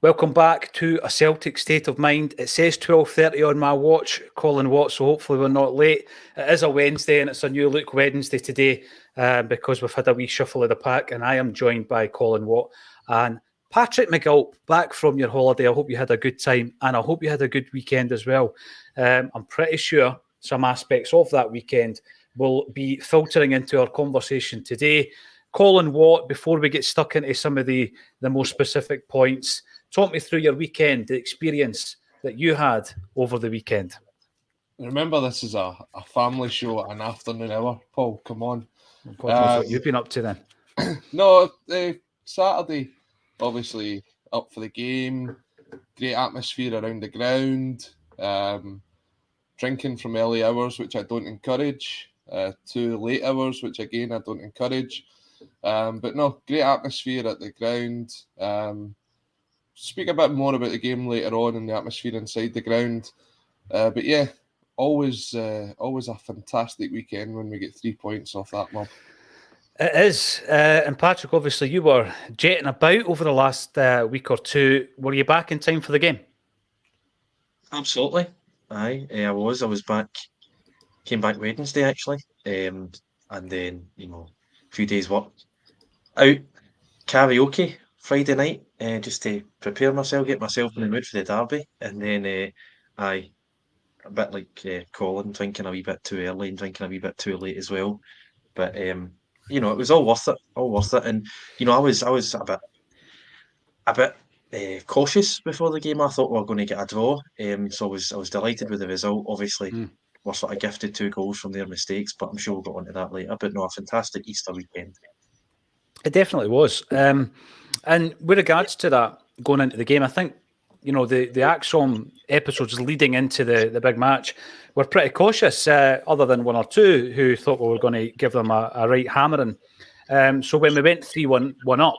Welcome back to a Celtic State of Mind. It says 12:30 on my watch, Colin Watt, so hopefully we're not late. It is a Wednesday and it's a new look Wednesday today because we've had a wee shuffle of the pack, and I am joined by Colin Watt and Patrick McGill, back from your holiday. I hope you had a good time and I hope you had a good weekend as well. I'm pretty sure some aspects of that weekend will be filtering into our conversation today. Colin Watt, before we get stuck into some of the more specific points, talk me through your weekend, the experience that you had over the weekend. Remember, this is a family show at an afternoon hour, Paul. Come on. God knows what you've been up to then. No, Saturday, obviously, up for the game. Great atmosphere around the ground. Drinking from early hours, which I don't encourage. To late hours, which again I don't encourage. But no, great atmosphere at the ground. Speak a bit more about the game later on and the atmosphere inside the ground. But yeah, always a fantastic weekend when we get 3 points off that mob. It is. And Patrick, obviously you were jetting about over the last week or two. Were you back in time for the game? Absolutely. Aye, I was. I was back. Came back Wednesday actually, and then a few days work out karaoke Friday night, just to prepare myself, get myself in the mood for the derby, and then a bit like Colin, drinking a wee bit too early and drinking a wee bit too late as well. But it was all worth it, and I was a bit cautious before the game. I thought we were going to get a draw, so I was delighted with the result. Obviously, we're sort of gifted 2 goals from their mistakes, but I'm sure we'll get onto that later. But no, a fantastic Easter weekend. It definitely was. And with regards to that, going into the game, I think, the Acsom episodes leading into the big match were pretty cautious, other than one or two who thought we were going to give them a right hammering. So when we went 3-1 up,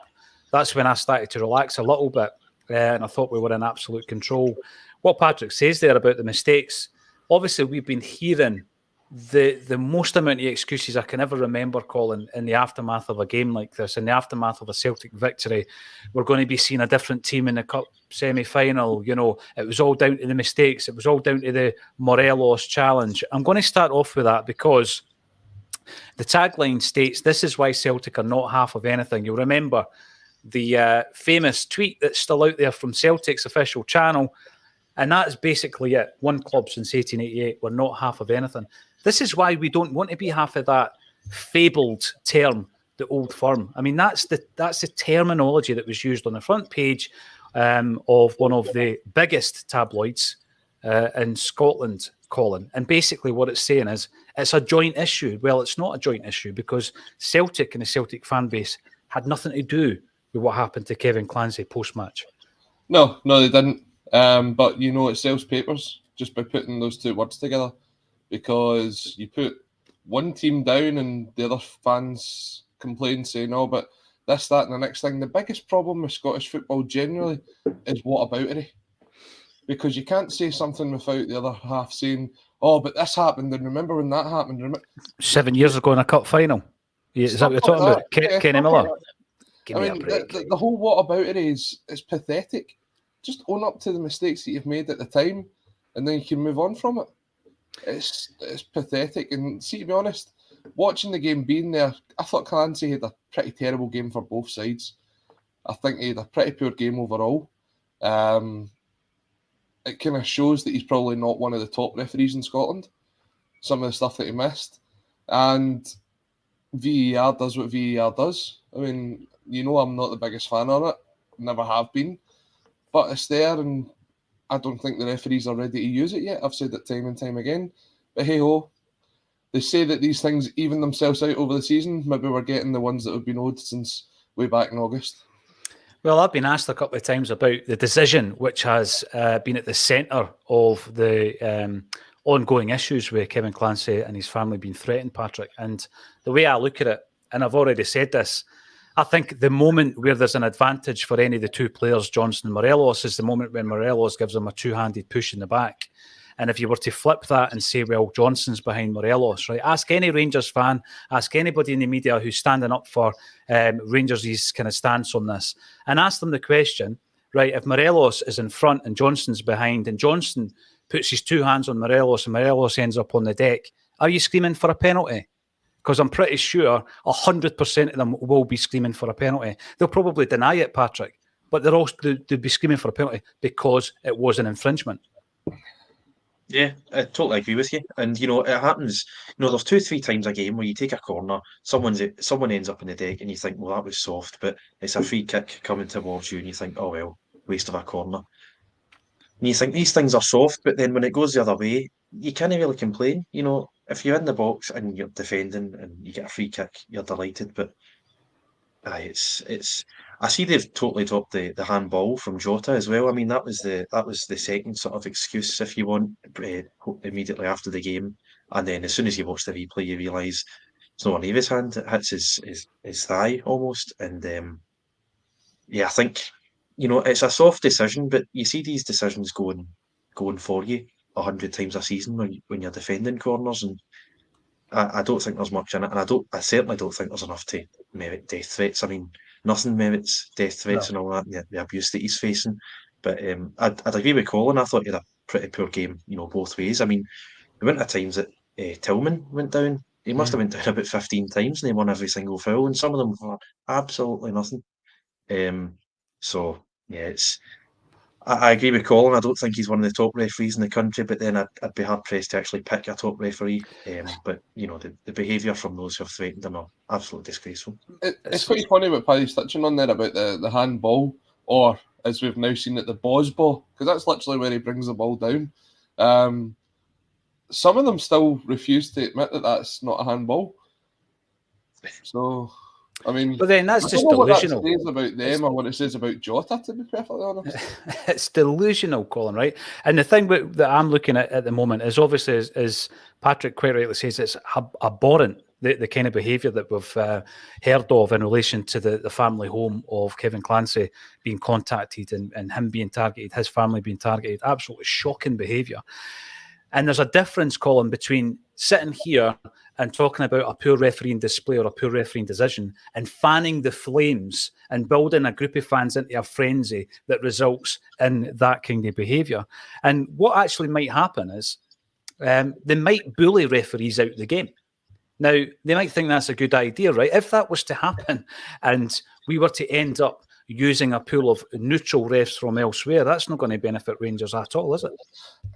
that's when I started to relax a little bit, and I thought we were in absolute control. What Patrick says there about the mistakes, obviously we've been hearing the most amount of excuses I can ever remember, Colin, in the aftermath of a game like this, in the aftermath of a Celtic victory. We're going to be seeing a different team in the Cup semi-final. It was all down to the mistakes. It was all down to the Morelos challenge. I'm going to start off with that because the tagline states, "This is why Celtic are not half of anything." You'll remember the famous tweet that's still out there from Celtic's official channel, and that's basically it. One club since 1888, we're not half of anything. This is why we don't want to be half of that fabled term, the old firm. I mean, that's the terminology that was used on the front page of one of the biggest tabloids in Scotland, Colin. And basically what it's saying is it's a joint issue. Well, it's not a joint issue because Celtic and the Celtic fan base had nothing to do with what happened to Kevin Clancy post-match. No, they didn't. But it sells papers just by putting those two words together, because you put one team down and the other fans complain, saying, "Oh, but this, that, and the next thing." The biggest problem with Scottish football generally is whataboutery, because you can't say something without the other half saying, "Oh, but this happened, and remember when that happened." 7 years ago in a cup final. Is that what you're talking about? Kenny Miller? I mean, the whole whataboutery is pathetic. Just own up to the mistakes that you've made at the time, and then you can move on from it. It's pathetic. And see, to be honest, watching the game, being there, I thought Clancy had a pretty terrible game for both sides. I think he had a pretty poor game overall. It kind of shows that he's probably not one of the top referees in Scotland, some of the stuff that he missed. And VAR does what VAR does. I mean, I'm not the biggest fan of it, never have been. But it's there, and I don't think the referees are ready to use it yet. I've said it time and time again. But hey-ho, they say that these things even themselves out over the season. Maybe we're getting the ones that have been owed since way back in August. Well, I've been asked a couple of times about the decision, which has been at the centre of the ongoing issues with Kevin Clancy and his family being threatened, Patrick. And the way I look at it, and I've already said this, I think the moment where there's an advantage for any of the two players, Johnson and Morelos, is the moment when Morelos gives them a two-handed push in the back. And if you were to flip that and say, well, Johnson's behind Morelos, right? Ask any Rangers fan, ask anybody in the media who's standing up for Rangers' kind of stance on this, and ask them the question, right, if Morelos is in front and Johnston's behind and Johnston puts his two hands on Morelos and Morelos ends up on the deck, are you screaming for a penalty? Because I'm pretty sure 100% of them will be screaming for a penalty. They'll probably deny it, Patrick, but they'll be screaming for a penalty because it was an infringement. Yeah, I totally agree with you. And it happens. There's 2-3 times a game where you take a corner, someone ends up in the deck, and you think, well, that was soft, but it's a free kick coming towards you, and you think, oh well, waste of a corner. And you think these things are soft, but then when it goes the other way, you can't really complain. If you're in the box and you're defending and you get a free kick, you're delighted. But it's. I see they've totally dropped the handball from Jota as well. I mean, that was the second sort of excuse, if you want, immediately after the game. And then as soon as you watch the replay, you realise it's not an Eva's hand; it hits his thigh almost. And yeah, I think it's a soft decision, but you see these decisions going for you 100 times a season when you're defending corners, and I don't think there's much in it, and I certainly don't think there's enough to merit death threats. I mean, nothing merits death threats and all that, and the abuse that he's facing. But I'd agree with Colin. I thought he had a pretty poor game, both ways. I mean, we went at times that Tillman went down. He must have went down about 15 times, and he won every single foul, and some of them were absolutely nothing. So yeah, I agree with Colin. I don't think he's one of the top referees in the country, but then I'd be hard pressed to actually pick a top referee. But the behaviour from those who have threatened him are absolutely disgraceful. It's quite funny what Paddy's touching on there about the handball, or as we've now seen it, the Boz ball, because that's literally where he brings the ball down. Some of them still refuse to admit that that's not a handball. So, I mean, but then that's I just don't know delusional. What that says about them or what it says about Jota, to be perfectly honest. It's delusional, Colin, right? And the thing that I'm looking at the moment is obviously, as Patrick quite rightly says, it's abhorrent, the kind of behaviour that we've heard of in relation to the family home of Kevin Clancy being contacted and him being targeted, his family being targeted. Absolutely shocking behaviour. And there's a difference, Colin, between sitting here and talking about a poor refereeing display or a poor refereeing decision and fanning the flames and building a group of fans into a frenzy that results in that kind of behaviour. And what actually might happen is they might bully referees out the game. Now, they might think that's a good idea, right? If that was to happen and we were to end up using a pool of neutral refs from elsewhere, that's not going to benefit Rangers at all, is it?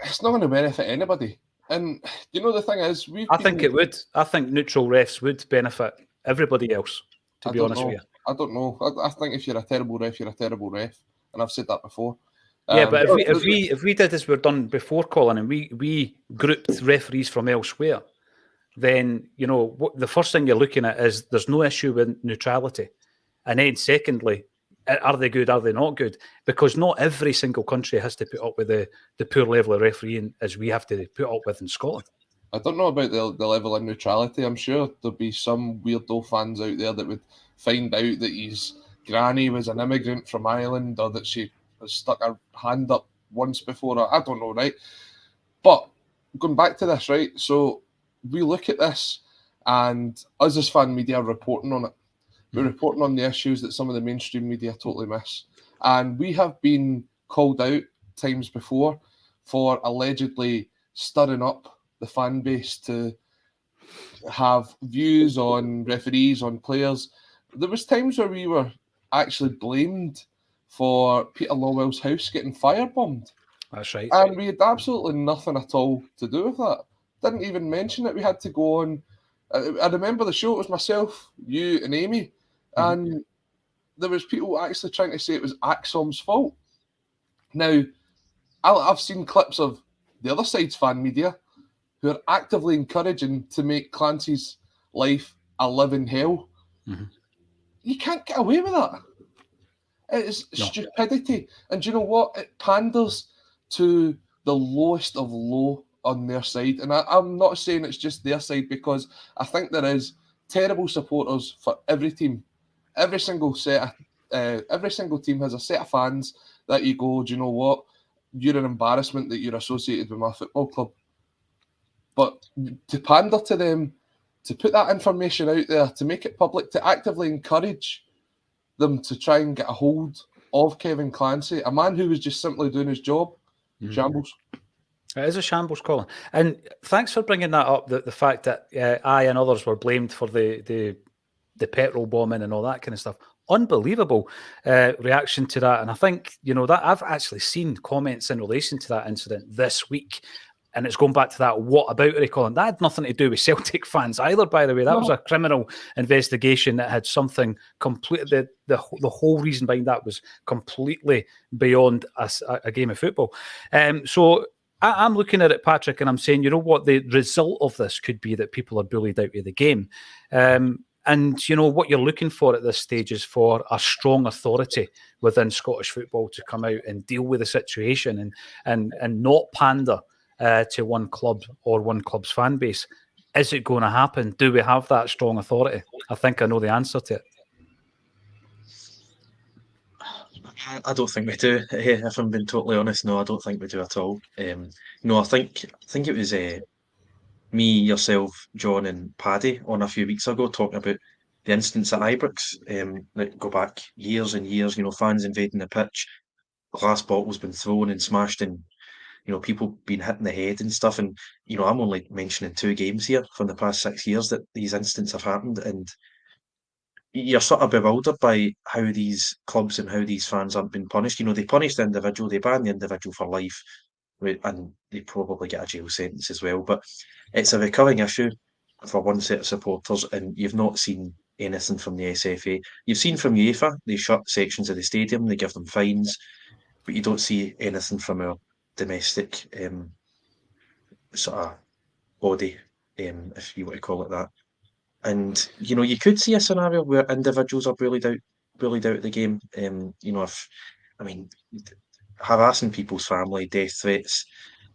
It's not going to benefit anybody. And the thing is, I think it would. I think neutral refs would benefit everybody else, to be honest with you. I don't know. I think if you're a terrible ref, you're a terrible ref. And I've said that before. Yeah, but if we did as we've done before, Colin, and we grouped referees from elsewhere, then, the first thing you're looking at is there's no issue with neutrality. And then secondly, are they good? Are they not good? Because not every single country has to put up with the poor level of refereeing as we have to put up with in Scotland. I don't know about the level of neutrality. I'm sure there'll be some weirdo fans out there that would find out that his granny was an immigrant from Ireland or that she has stuck her hand up once before. Or I don't know, right? But going back to this, right? So we look at this and us as fan media are reporting on it. We're reporting on the issues that some of the mainstream media totally miss. And we have been called out times before for allegedly stirring up the fan base to have views on referees, on players. There was times where we were actually blamed for Peter Lawwell's house getting firebombed. That's right. And we had absolutely nothing at all to do with that. Didn't even mention it. We had to go on. I remember the show, it was myself, you and Amy. And there was people actually trying to say it was Acsom's fault. Now, I've seen clips of the other side's fan media who are actively encouraging to make Clancy's life a living hell. You can't get away with that. It is stupidity. And do you know what? It panders to the lowest of low on their side. And I'm not saying it's just their side, because I think there is terrible supporters for every team. Every single team has a set of fans that you go, do you know what? You're an embarrassment that you're associated with my football club. But to pander to them, to put that information out there, to make it public, to actively encourage them to try and get a hold of Kevin Clancy, a man who was just simply doing his job. Shambles. It is a shambles, Colin. And thanks for bringing that up, the fact that I and others were blamed for the petrol bombing and all that kind of stuff. Unbelievable reaction to that. And I think, that I've actually seen comments in relation to that incident this week. And it's going back to that, what about it, Colin? That had nothing to do with Celtic fans either, by the way. That was a criminal investigation that had something completely, the whole reason behind that was completely beyond a game of football. So I'm looking at it, Patrick, and I'm saying, what the result of this could be, that people are bullied out of the game. And, what you're looking for at this stage is for a strong authority within Scottish football to come out and deal with the situation and not pander to one club or one club's fan base. Is it going to happen? Do we have that strong authority? I think I know the answer to it. I don't think we do. If I'm being totally honest, no, I don't think we do at all. No, I think it was me, yourself, John, and Paddy on a few weeks ago talking about the incidents at Ibrox that go back years and years. Fans invading the pitch, glass bottles been thrown and smashed, and people being hit in the head and stuff. And I'm only mentioning 2 games here from the past 6 years that these incidents have happened, and you're sort of bewildered by how these clubs and how these fans aren't being punished. They punish the individual, they ban the individual for life, and they probably get a jail sentence as well. But it's a recurring issue for one set of supporters, and you've not seen anything from the SFA. You've seen from UEFA, they shut sections of the stadium, they give them fines, but you don't see anything from our domestic sort of body, if you want to call it that. And you could see a scenario where individuals are bullied out of the game. Harassing people's family, death threats,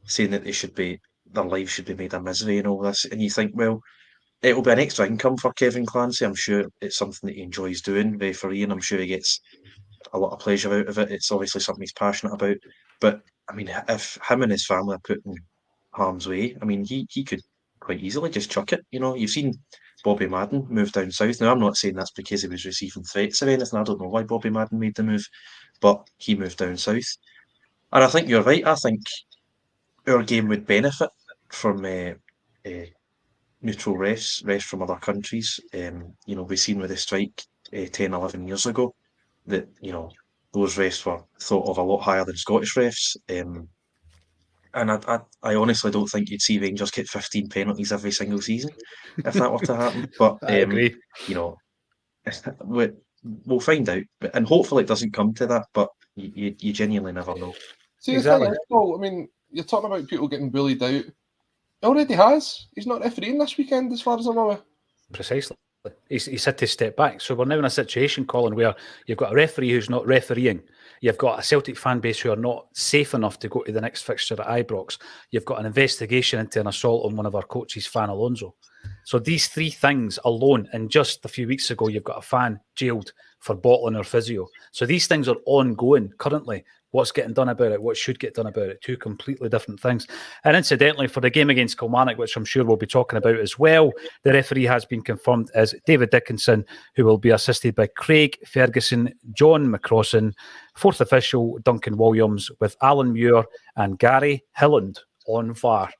saying that their lives should be made a misery and all this. And you think, well, it'll be an extra income for Kevin Clancy. I'm sure it's something that he enjoys doing, refereeing. I'm sure he gets a lot of pleasure out of it. It's obviously something he's passionate about. But if him and his family are put in harm's way, he could quite easily just chuck it. You've seen Bobby Madden move down south. Now, I'm not saying that's because he was receiving threats or anything. I don't know why Bobby Madden made the move, but he moved down south. And I think you're right. I think our game would benefit from neutral refs from other countries. We've seen with the strike 10, 11 years ago that, those refs were thought of a lot higher than Scottish refs. And I honestly don't think you'd see Rangers get 15 penalties every single season if that were to happen. But I agree. We'll find out, and hopefully it doesn't come to that. But you genuinely never know. See, Exactly. The thing is, Paul, you're talking about people getting bullied out. He already has. He's not refereeing this weekend, as far as I'm aware. Precisely. He's had to step back. So we're now in a situation, Colin, where you've got a referee who's not refereeing. You've got a Celtic fan base who are not safe enough to go to the next fixture at Ibrox. You've got an investigation into an assault on one of our coaches, Fan Alonso. So these 3 things alone, and just a few weeks ago, you've got a fan jailed for bottling or physio. So these things are ongoing currently. What's getting done about it? What should get done about it? 2 completely different things. And incidentally, for the game against Kilmarnock, which I'm sure we'll be talking about as well, the referee has been confirmed as David Dickinson, who will be assisted by Craig Ferguson, John McCrossan, 4th official Duncan Williams, with Alan Muir and Gary Hilland on VAR.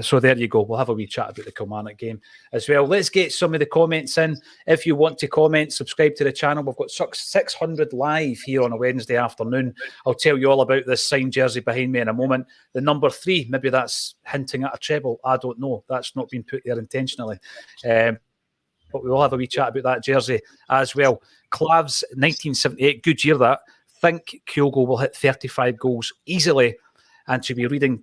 So there you go. We'll have a wee chat about the Kilmarnock game as well. Let's get some of the comments in. If you want to comment, subscribe to the channel. We've got 600 live here on a Wednesday afternoon. I'll tell you all about this signed jersey behind me in a moment. The number 3, maybe that's hinting at a treble. I don't know. That's not been put there intentionally. But we will have a wee chat about that jersey as well. Clavs 1978, good year that. Think Kyogo will hit 35 goals easily, and to be reading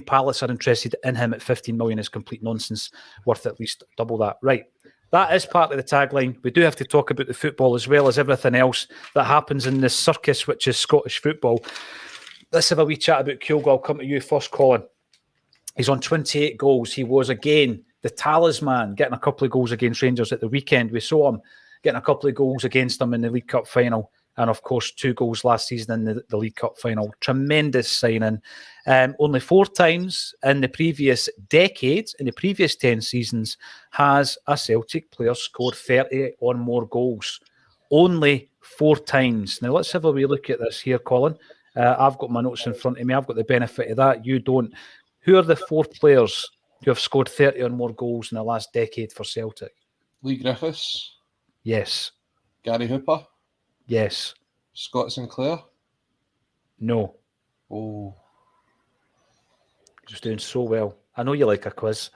Palace are interested in him at 15 million is complete nonsense, worth at least double that. Right, that is part of the tagline. We do have to talk about the football as well as everything else that happens in this circus, which is Scottish football. Let's have a wee chat about Kyogo. I'll come to you first, Colin. He's on 28 goals. He was, again, the talisman, getting a couple of goals against Rangers at the weekend. We saw him getting a couple of goals against them in the League Cup final. And, of course, 2 goals last season in the League Cup final. Tremendous signing. Only 4 times in the previous decade, in the previous 10 seasons, has a Celtic player scored 30 or more goals. Only 4 times. Now, let's have a wee look at this here, Colin. I've got my notes in front of me. I've got the benefit of that. You don't. Who are the 4 players who have scored 30 or more goals in the last decade for Celtic? Lee Griffiths. Yes. Gary Hooper. Yes. Scott Sinclair. No. Oh. Just doing so well. I know you like a quiz.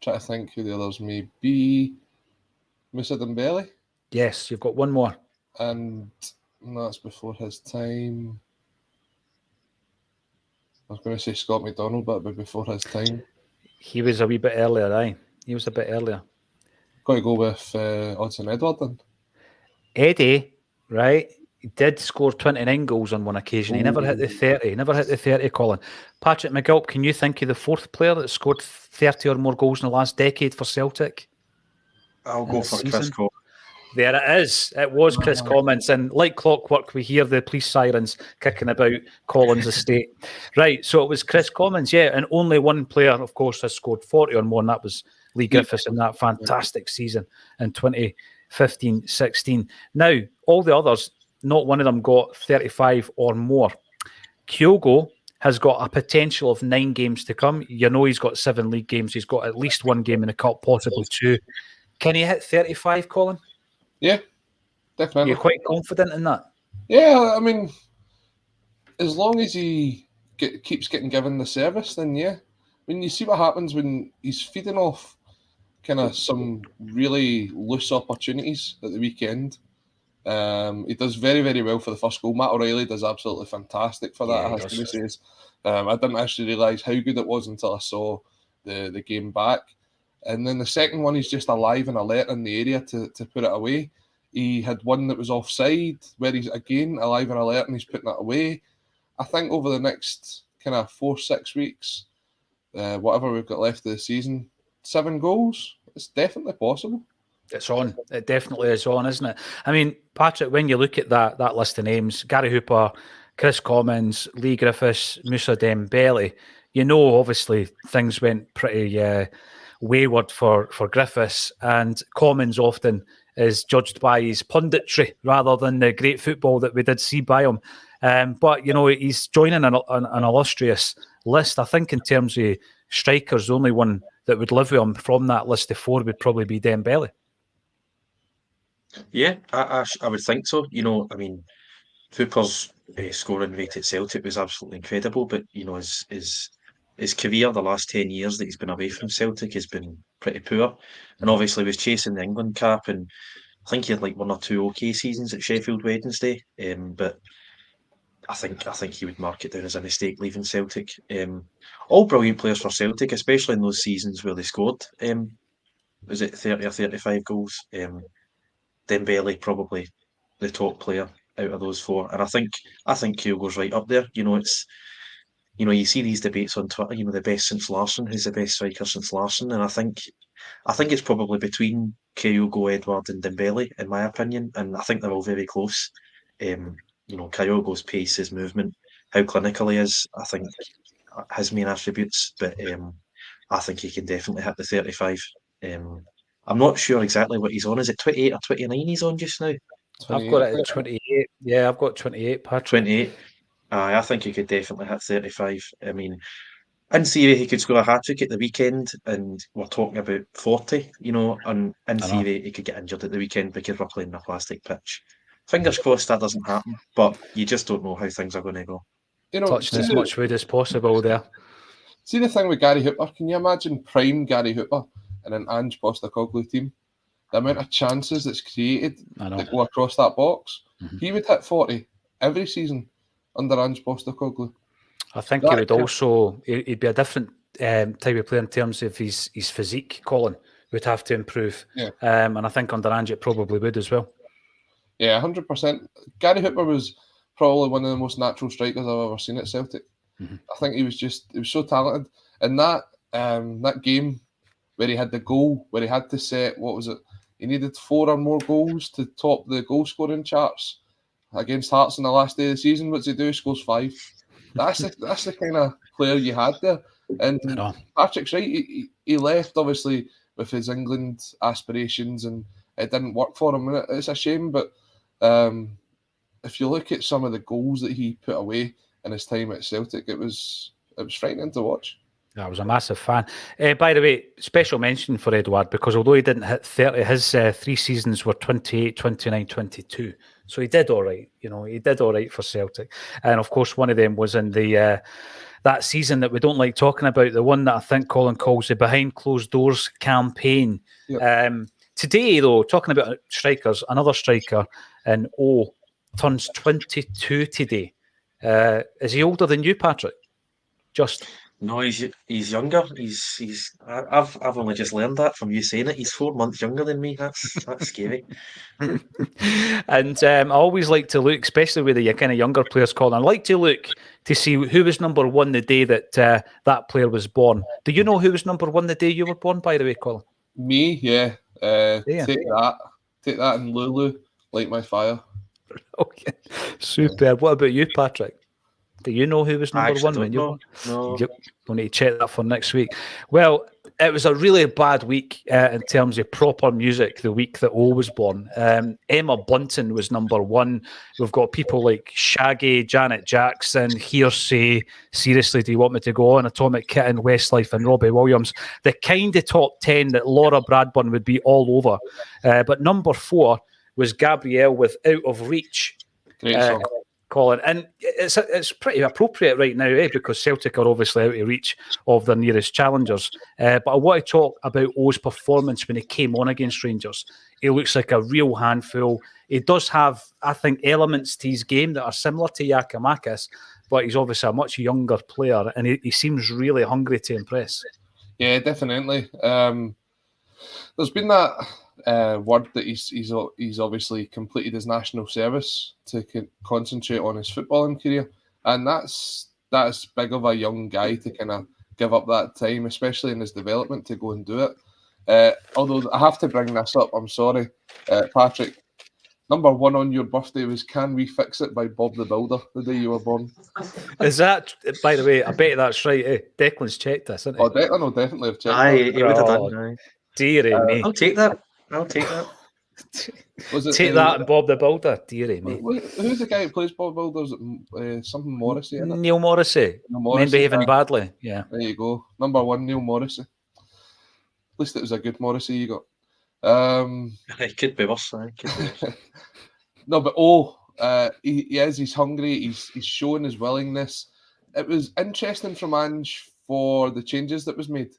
Try to think who the others may be. Musa Dembele. Yes, you've got one more. And that's before his time. I was going to say Scott McDonald, but it'd be before his time. He was a wee bit earlier, aye. He was a bit earlier. Got to go with Odsonne Edouard then. Eddie, right? He did score 29 goals on one occasion. He never hit the 30. He never hit the 30, Colin. Patrick McGilp, can you think of the 4th player that scored 30 or more goals in the last decade for Celtic? I'll go for Chris Commons. There it is. It was Chris Commons. And like clockwork, we hear the police sirens kicking about Colin's estate. Right, so it was Chris Commons, yeah. And only one player, of course, has scored 40 or more, and that was Lee Griffiths in that fantastic season in 2015-16. Now, all the others, not one of them got 35 or more. Kyogo has got a potential of 9 games to come. You know he's got 7 league games. He's got at least 1 game in the cup, possibly 2. Can he hit 35, Colin? Yeah, definitely. You're quite confident in that? Yeah, I mean, as long as he keeps getting given the service, then yeah. I mean, you see what happens when he's feeding off kind of some really loose opportunities at the weekend. He does very, very well for the first goal. Matt O'Reilly does absolutely fantastic for that, I have to say. I didn't actually realise how good it was until I saw the game back. And then the second one, he's just alive and alert in the area to put it away. He had one that was offside, where he's again alive and alert and he's putting it away. I think over the next kind of 4-6 weeks, whatever we've got left of the season, 7 goals, it's definitely possible. It's on. It definitely is on, isn't it? I mean, Patrick, when you look at that list of names, Gary Hooper, Chris Commons, Lee Griffiths, Musa Dembele, you know, obviously things went pretty wayward for Griffiths, and Commons often is judged by his punditry rather than the great football that we did see by him. But, you know, he's joining an illustrious list. I think in terms of strikers, the only one that would live with him from that list of 4 would probably be Dembele. Yeah, I would think so. You know, I mean, Hooper's scoring rate at Celtic was absolutely incredible, but, you know, his career, the last 10 years that he's been away from Celtic, has been pretty poor. And obviously was chasing the England cap, and I think he had like 1 or 2 okay seasons at Sheffield Wednesday. But I think he would mark it down as a mistake leaving Celtic. All brilliant players for Celtic, especially in those seasons where they scored. Was it 30 or 35 goals? Dembele probably the top player out of those 4, and I think Kyogo's right up there. You know, it's, you know, you see these debates on Twitter. You know, the best since Larsson, who's the best striker since Larsson, and I think it's probably between Kyogo, Edward, and Dembele, in my opinion, and I think they're all very close. You know, Kyogo's pace, his movement, how clinical he is, I think his main attributes, but I think he can definitely hit the 35. I'm not sure exactly what he's on. Is it 28 or 29 he's on just now? I've got it at 28. Yeah, I've got 28, Patrick. 28. I think he could definitely hit 35. I mean, in theory, he could score a hat-trick at the weekend, and we're talking about 40, you know, and in theory, he could get injured at the weekend because we're playing a plastic pitch. Fingers crossed that doesn't happen, but you just don't know how things are going to go. You know, touching as much wood as possible there. See the thing with Gary Hooper, can you imagine prime Gary Hooper in an Ange Postecoglou team? The amount of chances that's created that go across that box. Mm-hmm. He would hit 40 every season under Ange Postecoglou. I think he would also, he'd be a different type of player in terms of his physique, Colin, would have to improve. Yeah. And I think under Ange it probably would as well. Yeah, 100%. Gary Hooper was probably one of the most natural strikers I've ever seen at Celtic. Mm-hmm. I think he was so talented. And that game where he had the goal, where he had to set, what was it? He needed 4 or more goals to top the goal scoring charts against Hearts on the last day of the season. What's he do? He scores 5. That's the kind of player you had there. And Patrick's right. He left obviously with his England aspirations, and it didn't work for him. And it's a shame, but If you look at some of the goals that he put away in his time at Celtic, it was frightening to watch. I was a massive fan. By the way, special mention for Edouard, because although he didn't hit 30, his 3 seasons were 28, 29, 22. So he did all right. He did all right for Celtic. And of course, one of them was in the that season that we don't like talking about, the one that I think Colin calls the behind closed doors campaign. Yep. Today, though, talking about strikers, another striker in turns 22 today. Is he older than you, Patrick? Just... No, he's younger. I've only just learned that from you saying it. He's 4 months younger than me. That's scary. And I always like to look, especially with the kind of younger players, Colin. I like to look to see who was number one the day that that player was born. Do you know who was number one the day you were born, by the way, Colin? Me, yeah. Take that, and Lulu, light my fire. Okay, super. What about you, Patrick? Do you know who was number one when you were? No. Yep. We'll need to check that for next week. Well, it was a really bad week in terms of proper music the week that O was born. Emma Bunton was number one. We've got people like Shaggy, Janet Jackson, Hearsay, Seriously, Do You Want Me to Go On, Atomic Kitten, Westlife, and Robbie Williams. The kind of top 10 that Laura Bradburn would be all over. But number 4 was Gabrielle with Out of Reach. Great song. Colin, and it's pretty appropriate right now, because Celtic are obviously out of reach of their nearest challengers. But I want to talk about O's performance when he came on against Rangers. He looks like a real handful. He does have, I think, elements to his game that are similar to Giakoumakis, but he's obviously a much younger player, and he seems really hungry to impress. Yeah, definitely. There's been that word that he's obviously completed his national service to concentrate on his footballing career, and that's big of a young guy to kind of give up that time, especially in his development, to go and do it. Although I have to bring this up, I'm sorry, Patrick. Number 1 on your birthday was "Can We Fix It" by Bob the Builder the day you were born. Is that, by the way, I bet that's right. Declan's checked this, isn't he? Oh, definitely have checked Aye, that. he would have done. Aye. Dearie me. I'll take that. Was it Take that and Bob the Builder, dearie me. Who's the guy who plays Bob the Builder? Is it something Morrissey in it? Neil Morrissey. Men Behaving Badly. Yeah. There you go. Number 1, Neil Morrissey. At least it was a good Morrissey you got. It could be worse. No, but he's hungry. He's showing his willingness. It was interesting from Ange for the changes that was made.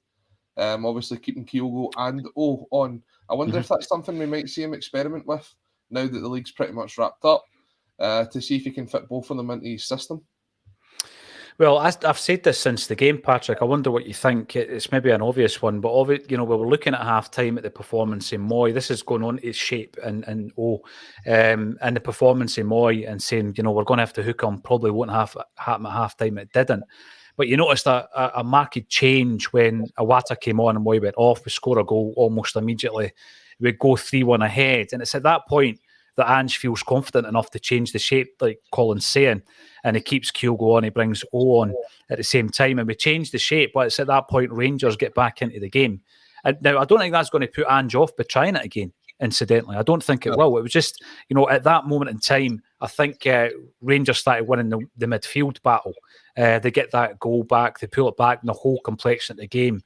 Obviously keeping Kyogo and O on. I wonder if that's something we might see him experiment with now that the league's pretty much wrapped up, to see if he can fit both of them into his system. Well, I've said this since the game, Patrick. I wonder what you think. It's maybe an obvious one, but we were looking at half-time at the performance in Moy. This is going on to his shape and the performance in Moy, and saying, we're going to have to hook him. Probably won't happen at half-time. It didn't. But you noticed a marked change when Iwata came on and Moy went off. We score a goal almost immediately. We go 3-1 ahead. And it's at that point that Ange feels confident enough to change the shape, like Colin's saying. And he keeps Kyogo on, he brings O on at the same time. And we change the shape, but it's at that point Rangers get back into the game. And now, I don't think that's going to put Ange off by trying it again, incidentally. I don't think it will. It was just, at that moment in time, I think Rangers started winning the midfield battle. They get that goal back, they pull it back, and the whole complexion of the game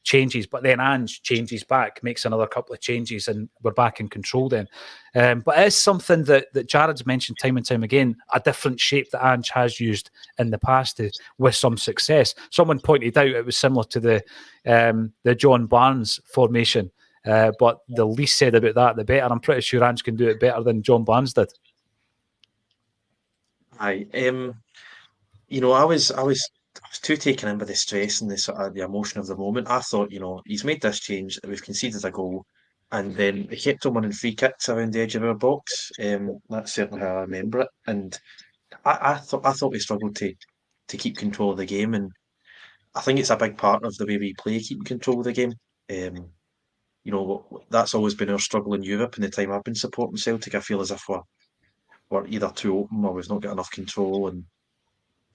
changes. But then Ange changes back, makes another couple of changes, and we're back in control then. But it is something that Jared's mentioned time and time again, a different shape that Ange has used in the past with some success. Someone pointed out it was similar to the John Barnes formation. But the least said about that, the better. I'm pretty sure Ange can do it better than John Barnes did. Aye. I was too taken in by the stress and the sort of the emotion of the moment. I thought, he's made this change, we've conceded a goal, and then he kept on winning free kicks around the edge of our box. That's certainly how I remember it. And I thought we struggled to keep control of the game, and I think it's a big part of the way we play, keeping control of the game. That's always been our struggle in Europe. In the time I've been supporting Celtic, I feel as if we're either too open or we've not got enough control. And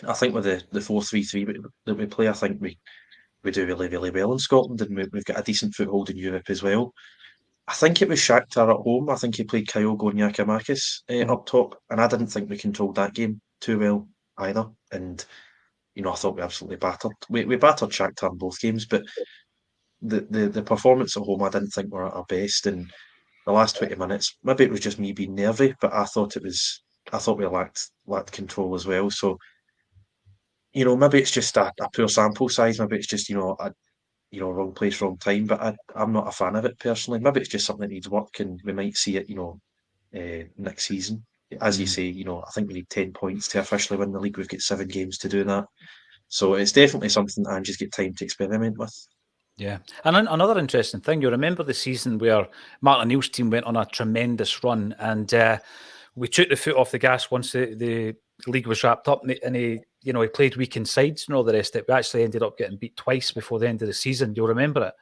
I think with the 4-3-3 that we play, I think we do really, really well in Scotland, and we've got a decent foothold in Europe as well. I think it was Shakhtar at home. I think he played Kyogo and Yakimakis up top, and I didn't think we controlled that game too well either. And I thought we absolutely battered. We battered Shakhtar in both games, but the performance at home, I didn't think were at our best. And the last 20 minutes, maybe it was just me being nervy, but I thought we lacked control as well. So maybe it's just a poor sample size. Maybe it's just wrong place, wrong time. But I'm not a fan of it personally. Maybe it's just something that needs work, and we might see it, next season. As you say, I think we need 10 points to officially win the league. We've got 7 games to do that. So it's definitely something that Angie's got time to experiment with. Yeah. And another interesting thing, you remember the season where Martin O'Neill's team went on a tremendous run, and we took the foot off the gas once the league was wrapped up, and he played weekend sides and all the rest of it. We actually ended up getting beat twice before the end of the season. You'll remember it.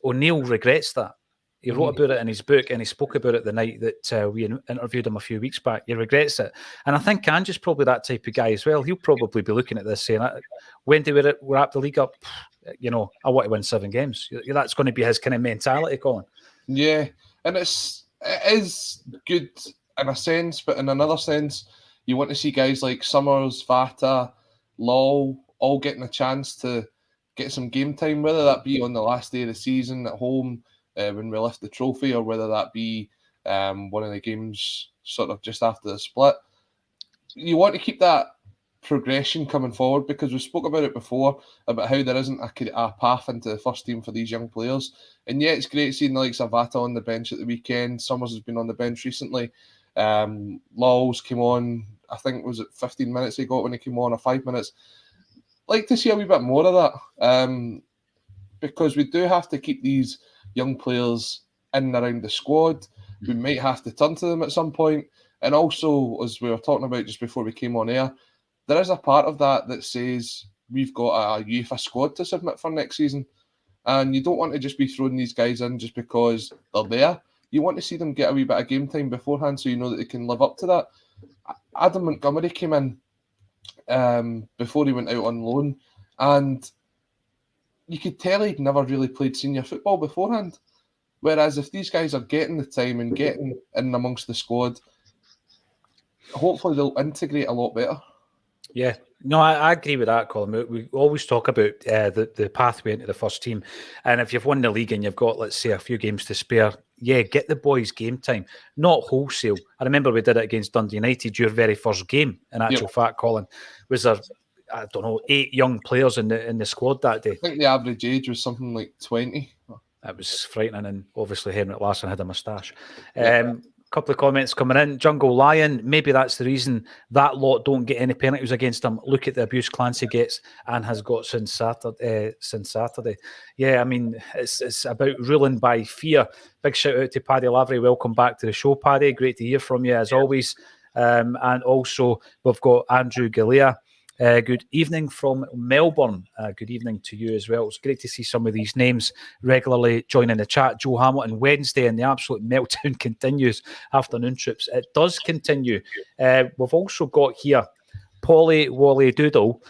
O'Neill regrets that. He wrote about it in his book, and he spoke about it the night that we interviewed him a few weeks back. He regrets it. And I think Angie's probably that type of guy as well. He'll probably be looking at this saying, when do we wrap the league up? I want to win 7 games. That's going to be his kind of mentality, Colin. Yeah, and it is good in a sense, but in another sense, you want to see guys like Summers, Vata, Lol, all getting a chance to get some game time, whether that be on the last day of the season at home when we lift the trophy, or whether that be one of the games sort of just after the split. You want to keep that progression coming forward, because we spoke about it before about how there isn't a path into the first team for these young players. And yeah, it's great seeing the likes of Vata on the bench at the weekend. Summers has been on the bench recently. Lawls came on, I think, was it 15 minutes he got when he came on, or 5 minutes. Like to see a wee bit more of that, because we do have to keep these young players in and around the squad. We might have to turn to them at some point. And also, as we were talking about just before we came on air, there is a part of that says we've got a UEFA squad to submit for next season. And you don't want to just be throwing these guys in just because they're there. You want to see them get a wee bit of game time beforehand, so you know that they can live up to that. Adam Montgomery came in before he went out on loan, and you could tell he'd never really played senior football beforehand. Whereas if these guys are getting the time and getting in amongst the squad, hopefully they'll integrate a lot better. Yeah, no, I agree with that, Colin. We always talk about the pathway into the first team. And if you've won the league and you've got, let's say, a few games to spare, get the boys game time, not wholesale. I remember we did it against Dundee United, your very first game, in actual fact, Colin. Was there, 8 young players in the squad that day? I think the average age was something like 20. That was frightening, and obviously Henrik Larsson had a moustache. Couple of comments coming in. Jungle Lion, maybe that's the reason that lot don't get any penalties against him. Look at the abuse Clancy gets and has got since Saturday. Yeah, I mean, it's about ruling by fear. Big shout out to Paddy Lavery. Welcome back to the show, Paddy. Great to hear from you as always. And also we've got Andrew Galea. Good evening from Melbourne. Good evening to you as well. It's great to see some of these names regularly joining the chat. Joe Hamilton, Wednesday, and the absolute meltdown continues. Afternoon trips. It does continue. We've also got here Polly Wally Doodle.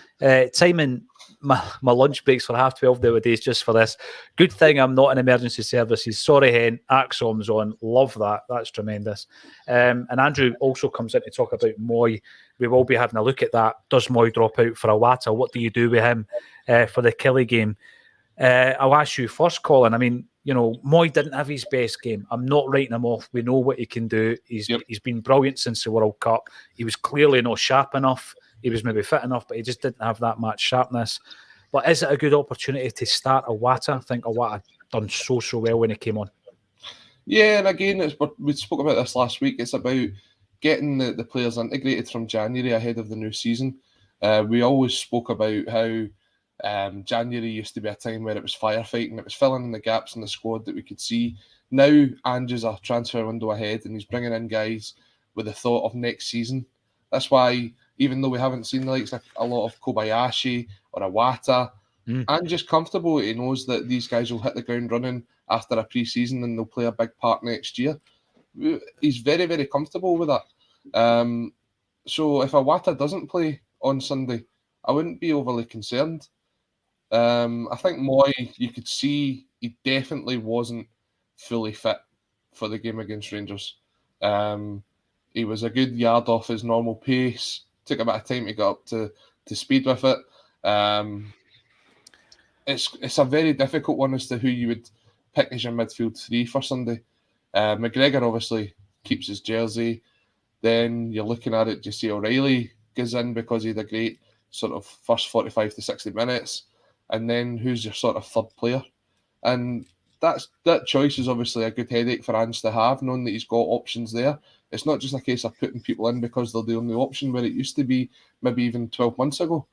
Timing my lunch breaks for 12:30 nowadays just for this. Good thing I'm not in emergency services. Sorry, Hen. Acsom's on. Love that. That's tremendous. And Andrew also comes in to talk about Moy. We will be having a look at that. Does Moy drop out for Iwata? What do you do with him for the Killie game? I'll ask you first, Colin. I mean, Moy didn't have his best game. I'm not writing him off. We know what he can do. He's been brilliant since the World Cup. He was clearly not sharp enough. He was maybe fit enough, but he just didn't have that much sharpness. But is it a good opportunity to start Iwata? I think Iwata done so well when he came on. Yeah, and again, we spoke about this last week. It's about getting the players integrated from January ahead of the new season. We always spoke about how January used to be a time where it was firefighting. It was filling in the gaps in the squad that we could see. Now, Ange's a transfer window ahead, and he's bringing in guys with the thought of next season. That's why, even though we haven't seen the likes of a lot of Kobayashi or Iwata, Ange's comfortable. He knows that these guys will hit the ground running after a pre-season and they'll play a big part next year. He's very, very comfortable with that. So if Iwata doesn't play on Sunday, I wouldn't be overly concerned. I think Moy, you could see he definitely wasn't fully fit for the game against Rangers. He was a good yard off his normal pace. Took a bit of time to get up to speed with it. It's a very difficult one as to who you would pick as your midfield three for Sunday. McGregor obviously keeps his jersey. Then you're looking at it, Jesse O'Reilly goes in because he had a great sort of first 45 to 60 minutes. And then who's your sort of third player? And that choice is obviously a good headache for Ange to have, knowing that he's got options there. It's not just a case of putting people in because they're the only option, where it used to be maybe even 12 months ago.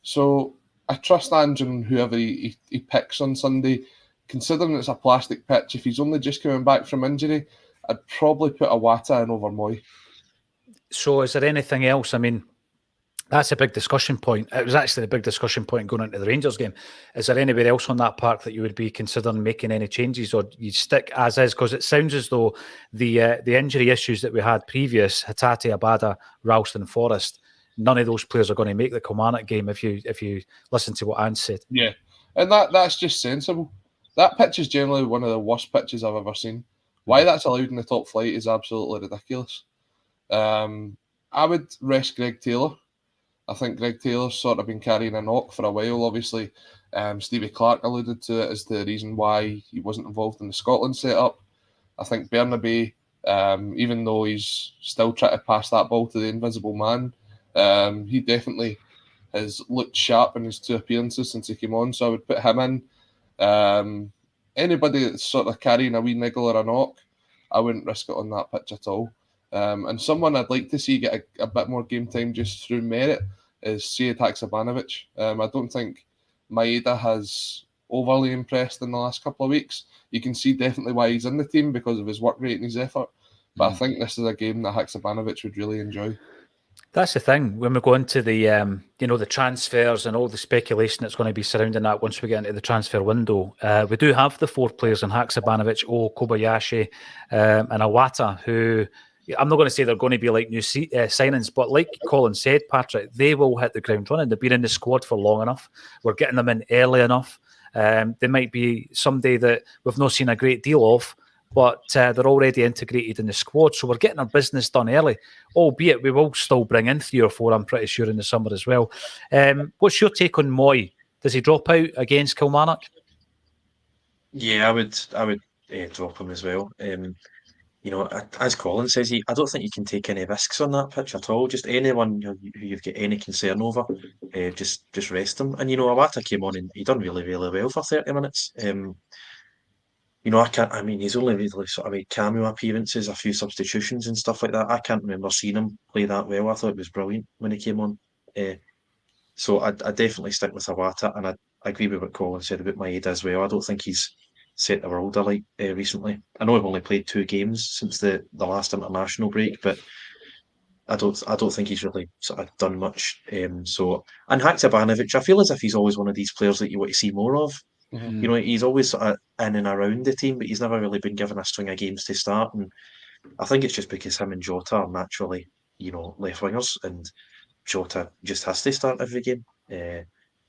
So I trust Ange and whoever he picks on Sunday. Considering it's a plastic pitch, if he's only just coming back from injury, I'd probably put Iwata in over Moy. So is there anything else? I mean, that's a big discussion point. It was actually a big discussion point going into the Rangers game. Is there anywhere else on that park that you would be considering making any changes, or you stick as is? Because it sounds as though the injury issues that we had previous, Hatate, Abada, Ralston, Forrest, none of those players are going to make the Kilmarnock game if you listen to what Ange said. Yeah, and that's just sensible. That pitch is generally one of the worst pitches I've ever seen. Why that's allowed in the top flight is absolutely ridiculous. I would rest Greg Taylor. I think Greg Taylor's sort of been carrying a knock for a while. Obviously, Stevie Clark alluded to it as the reason why he wasn't involved in the Scotland setup. I think Bernabe, even though he's still trying to pass that ball to the invisible man, he definitely has looked sharp in his 2 appearances since he came on. So I would put him in. Anybody that's sort of carrying a wee niggle or a knock, I wouldn't risk it on that pitch at all. And someone I'd like to see get a bit more game time just through merit is Sead Haksabanovic. I don't think Maeda has overly impressed in the last couple of weeks. You can see definitely why he's in the team because of his work rate and his effort. But I think this is a game that Haksabanovic would really enjoy. That's the thing. When we go into the the transfers and all the speculation that's going to be surrounding that once we get into the transfer window, we do have the 4 players in Haksabanovic, Kobayashi, and Iwata, who I'm not going to say they're going to be like new signings, but like Colin said, Patrick, they will hit the ground running. They've been in the squad for long enough. We're getting them in early enough. They might be somebody that we've not seen a great deal of, but they're already integrated in the squad. So we're getting our business done early, albeit we will still bring in 3 or 4, I'm pretty sure, in the summer as well. What's your take on Moy? Does he drop out against Kilmarnock? Yeah, I would drop him as well. As Colin says, I don't think you can take any risks on that pitch at all. Just anyone who you've got any concern over, just rest them. And Iwata came on and he done really, really well for 30 minutes. He's only really sort of made cameo appearances, a few substitutions and stuff like that. I can't remember seeing him play that well. I thought it was brilliant when he came on. So I definitely stick with Iwata, and I agree with what Colin said about Maeda as well. I don't think he's set the world alight recently. I know we've only played 2 games since the last international break, but I don't think he's really sort of done much. And Haksabanovic, I feel as if he's always one of these players that you want to see more of. Mm-hmm. He's always sort of in and around the team, but he's never really been given a string of games to start. And I think it's just because him and Jota are naturally, left wingers, and Jota just has to start every game.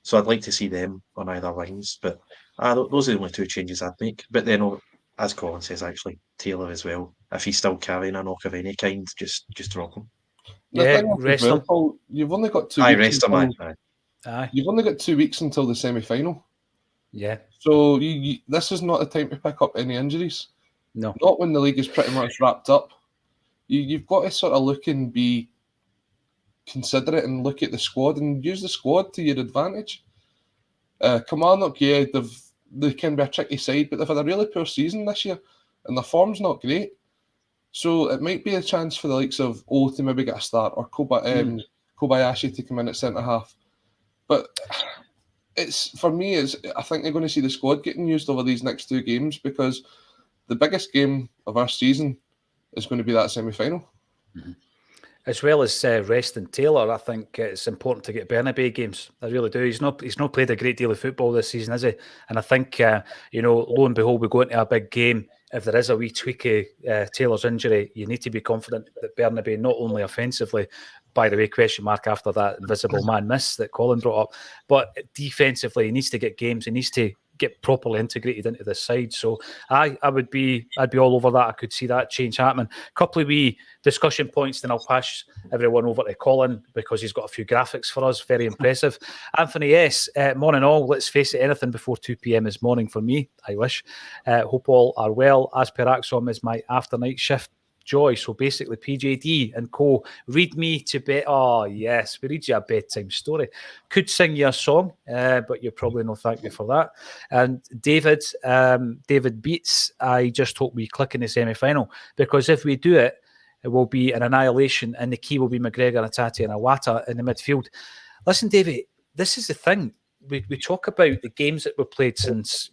So I'd like to see them on either wings, but those are the only 2 changes I'd make. But then, as Colin says, actually, Taylor as well. If he's still carrying a knock of any kind, just drop him. Rest him. Paul, you've only got 2 weeks. Rest him. Aye. You've only got 2 weeks until the semi-final. Yeah. So this is not the time to pick up any injuries. No. Not when the league is pretty much wrapped up. You've got to sort of look and be considerate and look at the squad and use the squad to your advantage. Kilmarnock, yeah, they can be a tricky side, but they've had a really poor season this year and their form's not great. So it might be a chance for the likes of to maybe get a start, or Kobayashi to come in at centre-half. But I think they're going to see the squad getting used over these next 2 games, because the biggest game of our season is going to be that semi-final. Mm-hmm. As well as resting Taylor, I think it's important to get Bernabe games. I really do. He's not played a great deal of football this season, is he? And I think, lo and behold, we go into a big game. If there is a wee tweak of Taylor's injury, you need to be confident that Bernabe, not only offensively, by the way, question mark after that invisible man miss that Colin brought up, but defensively, he needs to get games. He needs to get properly integrated into the side. So I'd be all over that. I could see that change happening. A couple of wee discussion points, then I'll pass everyone over to Colin because he's got a few graphics for us. Very impressive. Anthony S, morning all. Let's face it, anything before 2 p.m. is morning for me. I wish. Hope all are well. As per Acsom is my after night shift joy. So basically, PJD and co. read me to bed. Oh yes, we read you a bedtime story. Could sing you a song, but you probably no thank me for that. And David Beats. I just hope we click in the semi-final, because if we do it, it will be an annihilation, and the key will be McGregor, Atati, and Awata in the midfield. Listen, David, this is the thing. We talk about the games that we've played since,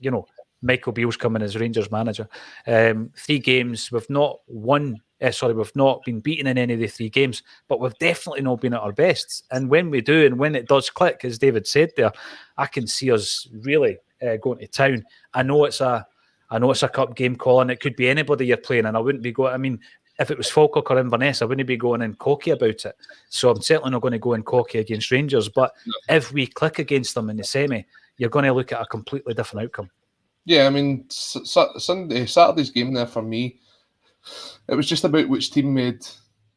Michael Beale's coming as Rangers manager. 3 games. We've not won. We've not been beaten in any of the 3 games, but we've definitely not been at our best. And when we do, and when it does click, as David said there, I can see us really going to town. I know it's a cup game, Colin. It could be anybody you're playing, and I wouldn't be going. I mean, if it was Falkirk or Inverness, I wouldn't be going in cocky about it. So I'm certainly not going to go in cocky against Rangers. But if we click against them in the semi, you're going to look at a completely different outcome. Yeah, I mean, Saturday's game there for me, it was just about which team made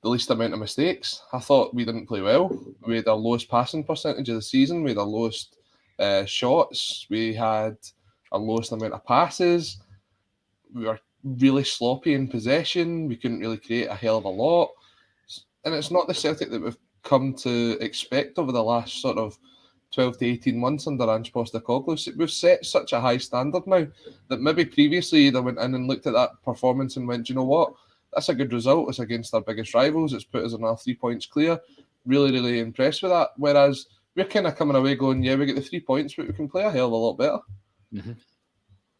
the least amount of mistakes. I thought we didn't play well. We had our lowest passing percentage of the season. We had our lowest shots. We had our lowest amount of passes. We were really sloppy in possession. We couldn't really create a hell of a lot. And it's not the Celtic that we've come to expect over the last sort of 12 to 18 months under Ange Postecoglou. We've set such a high standard now that maybe previously they went in and looked at that performance and went, you know what? That's a good result. It's against our biggest rivals. It's put us on our 3 points clear. Really, really impressed with that. Whereas we're kind of coming away going, yeah, we get the 3 points, but we can play a hell of a lot better. Mm-hmm.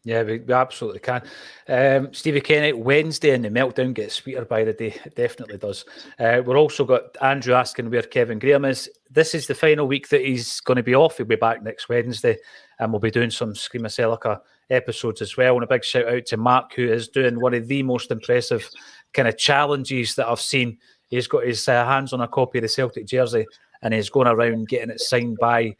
Yeah, we absolutely can. Stevie Kenny, Wednesday and the meltdown gets sweeter by the day. It definitely does. We're also got Andrew asking where Kevin Graham is. This is the final week that he's going to be off. He'll be back next Wednesday, and we'll be doing some Scream of Celica episodes as well. And a big shout out to Mark, who is doing one of the most impressive kind of challenges that I've seen. He's got his hands on a copy of the Celtic jersey, and he's going around getting it signed by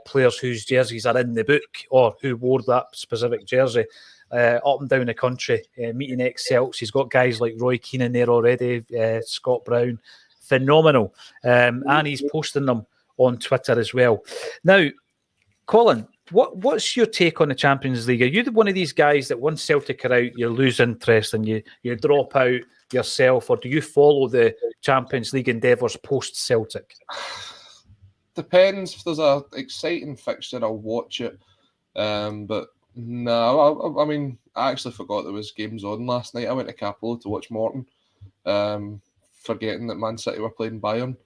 players whose jerseys are in the book or who wore that specific jersey up and down the country, meeting ex-Celts. He's got guys like Roy Keane there already, Scott Brown, phenomenal. And he's posting them on Twitter as well. Now, Colin, what's your take on the Champions League? Are you one of these guys that once Celtic are out, you lose interest and you drop out yourself, or do you follow the Champions League endeavours post-Celtic? Depends. If there's an exciting fixture, I'll watch it. But no, I mean, I actually forgot there was games on last night. I went to Capello to watch Morton, forgetting that Man City were playing Bayern.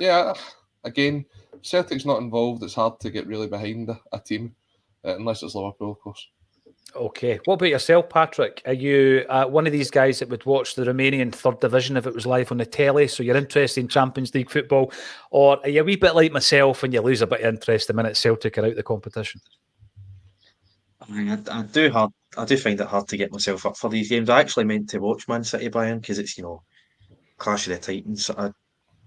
Yeah, again, Celtic's not involved. It's hard to get really behind a team, unless it's Liverpool, of course. Okay. What about yourself, Patrick? Are you one of these guys that would watch the Romanian third division if it was live on the telly? So you're interested in Champions League football? Or are you a wee bit like myself and you lose a bit of interest the minute Celtic are out the competition? I do find it hard to get myself up for these games. I actually meant to watch Man City Bayern because it's, Clash of the Titans,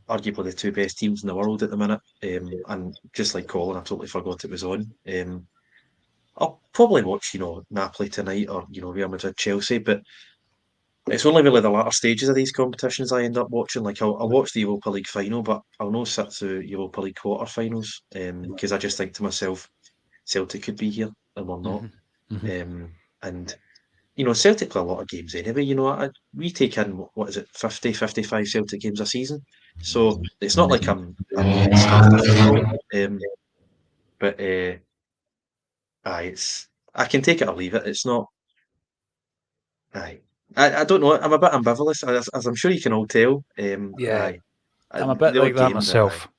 arguably the 2 best teams in the world at the minute. And just like Colin, I totally forgot it was on. I'll probably watch, Napoli tonight or, Real Madrid, Chelsea, but it's only really the latter stages of these competitions I end up watching. Like, I'll watch the Europa League final, but I'll not sit through Europa League quarterfinals because I just think to myself, Celtic could be here and we're not. Mm-hmm. And, Celtic play a lot of games anyway. We take in, 50, 55 Celtic games a season. So it's not like I'm getting stuffed at football. But I can take it or leave it. It's not. I don't know. I'm a bit ambivalent, as I'm sure you can all tell. Yeah, I'm a bit like that myself.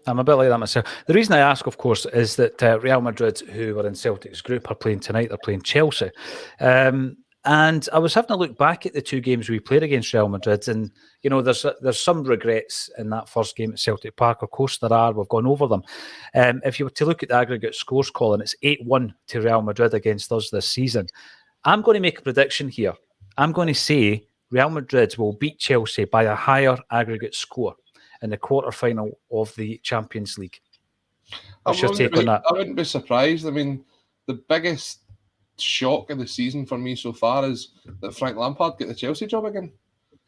The reason I ask, of course, is that Real Madrid, who are in Celtic's group, are playing tonight. They're playing Chelsea. And I was having a look back at the 2 games we played against Real Madrid, and there's some regrets in that first game at Celtic Park. Of course, there are. We've gone over them. If you were to look at the aggregate scores, Colin, it's 8-1 to Real Madrid against us this season. I'm going to make a prediction here. I'm going to say Real Madrid will beat Chelsea by a higher aggregate score in the quarterfinal of the Champions League. What's your take on that? I wouldn't be surprised. I mean, the biggest shock of the season for me so far is that Frank Lampard get the Chelsea job again.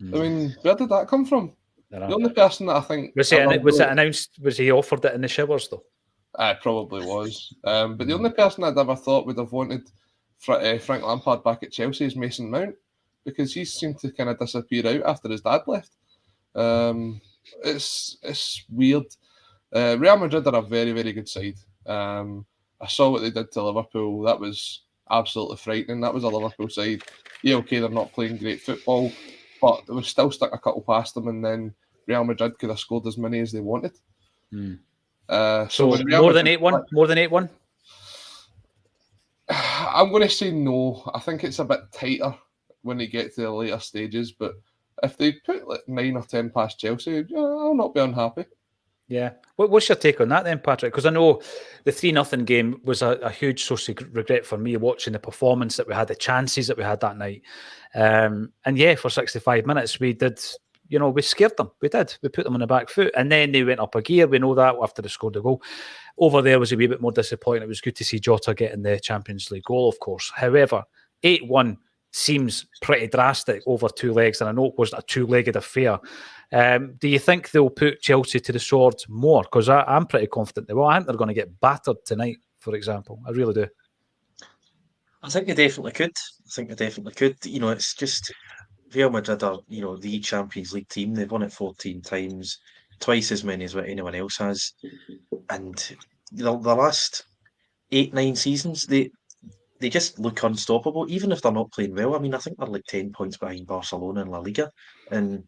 I mean, where did that come from? The only person that I think was it announced? Was he offered it in the showers though? It probably was. But the only person I'd ever thought would have wanted Frank Lampard back at Chelsea is Mason Mount, because he seemed to kind of disappear out after his dad left. It's weird. Real Madrid are a very, very good side. I saw what they did to Liverpool. That was absolutely frightening. That was a Liverpool side. Yeah, okay, they're not playing great football, but they were still stuck a couple past them, and then Real Madrid could have scored as many as they wanted. So more than 8-1? More than 8-1? I'm going to say no. I think it's a bit tighter when they get to the later stages, but if they put like 9 or 10 past Chelsea, I'll not be unhappy. Yeah. What's your take on that then, Patrick? Because I know the 3-0 game was a huge source of regret for me, watching the performance that we had, the chances that we had that night. And yeah, for 65 minutes, we did, we scared them. We did. We put them on the back foot. And then they went up a gear. We know that after they scored the goal. Over there was a wee bit more disappointing. It was good to see Jota getting the Champions League goal, of course. However, 8-1 seems pretty drastic over 2 legs. And I know it wasn't a 2-legged affair. Do you think they'll put Chelsea to the sword more? Because I'm pretty confident they will. I think they're going to get battered tonight, for example. I really do. I think they definitely could. It's just Real Madrid are, the Champions League team. They've won it 14 times, twice as many as what anyone else has. And the last 8-9 seasons, they just look unstoppable, even if they're not playing well. I mean, I think they're like 10 points behind Barcelona in La Liga, and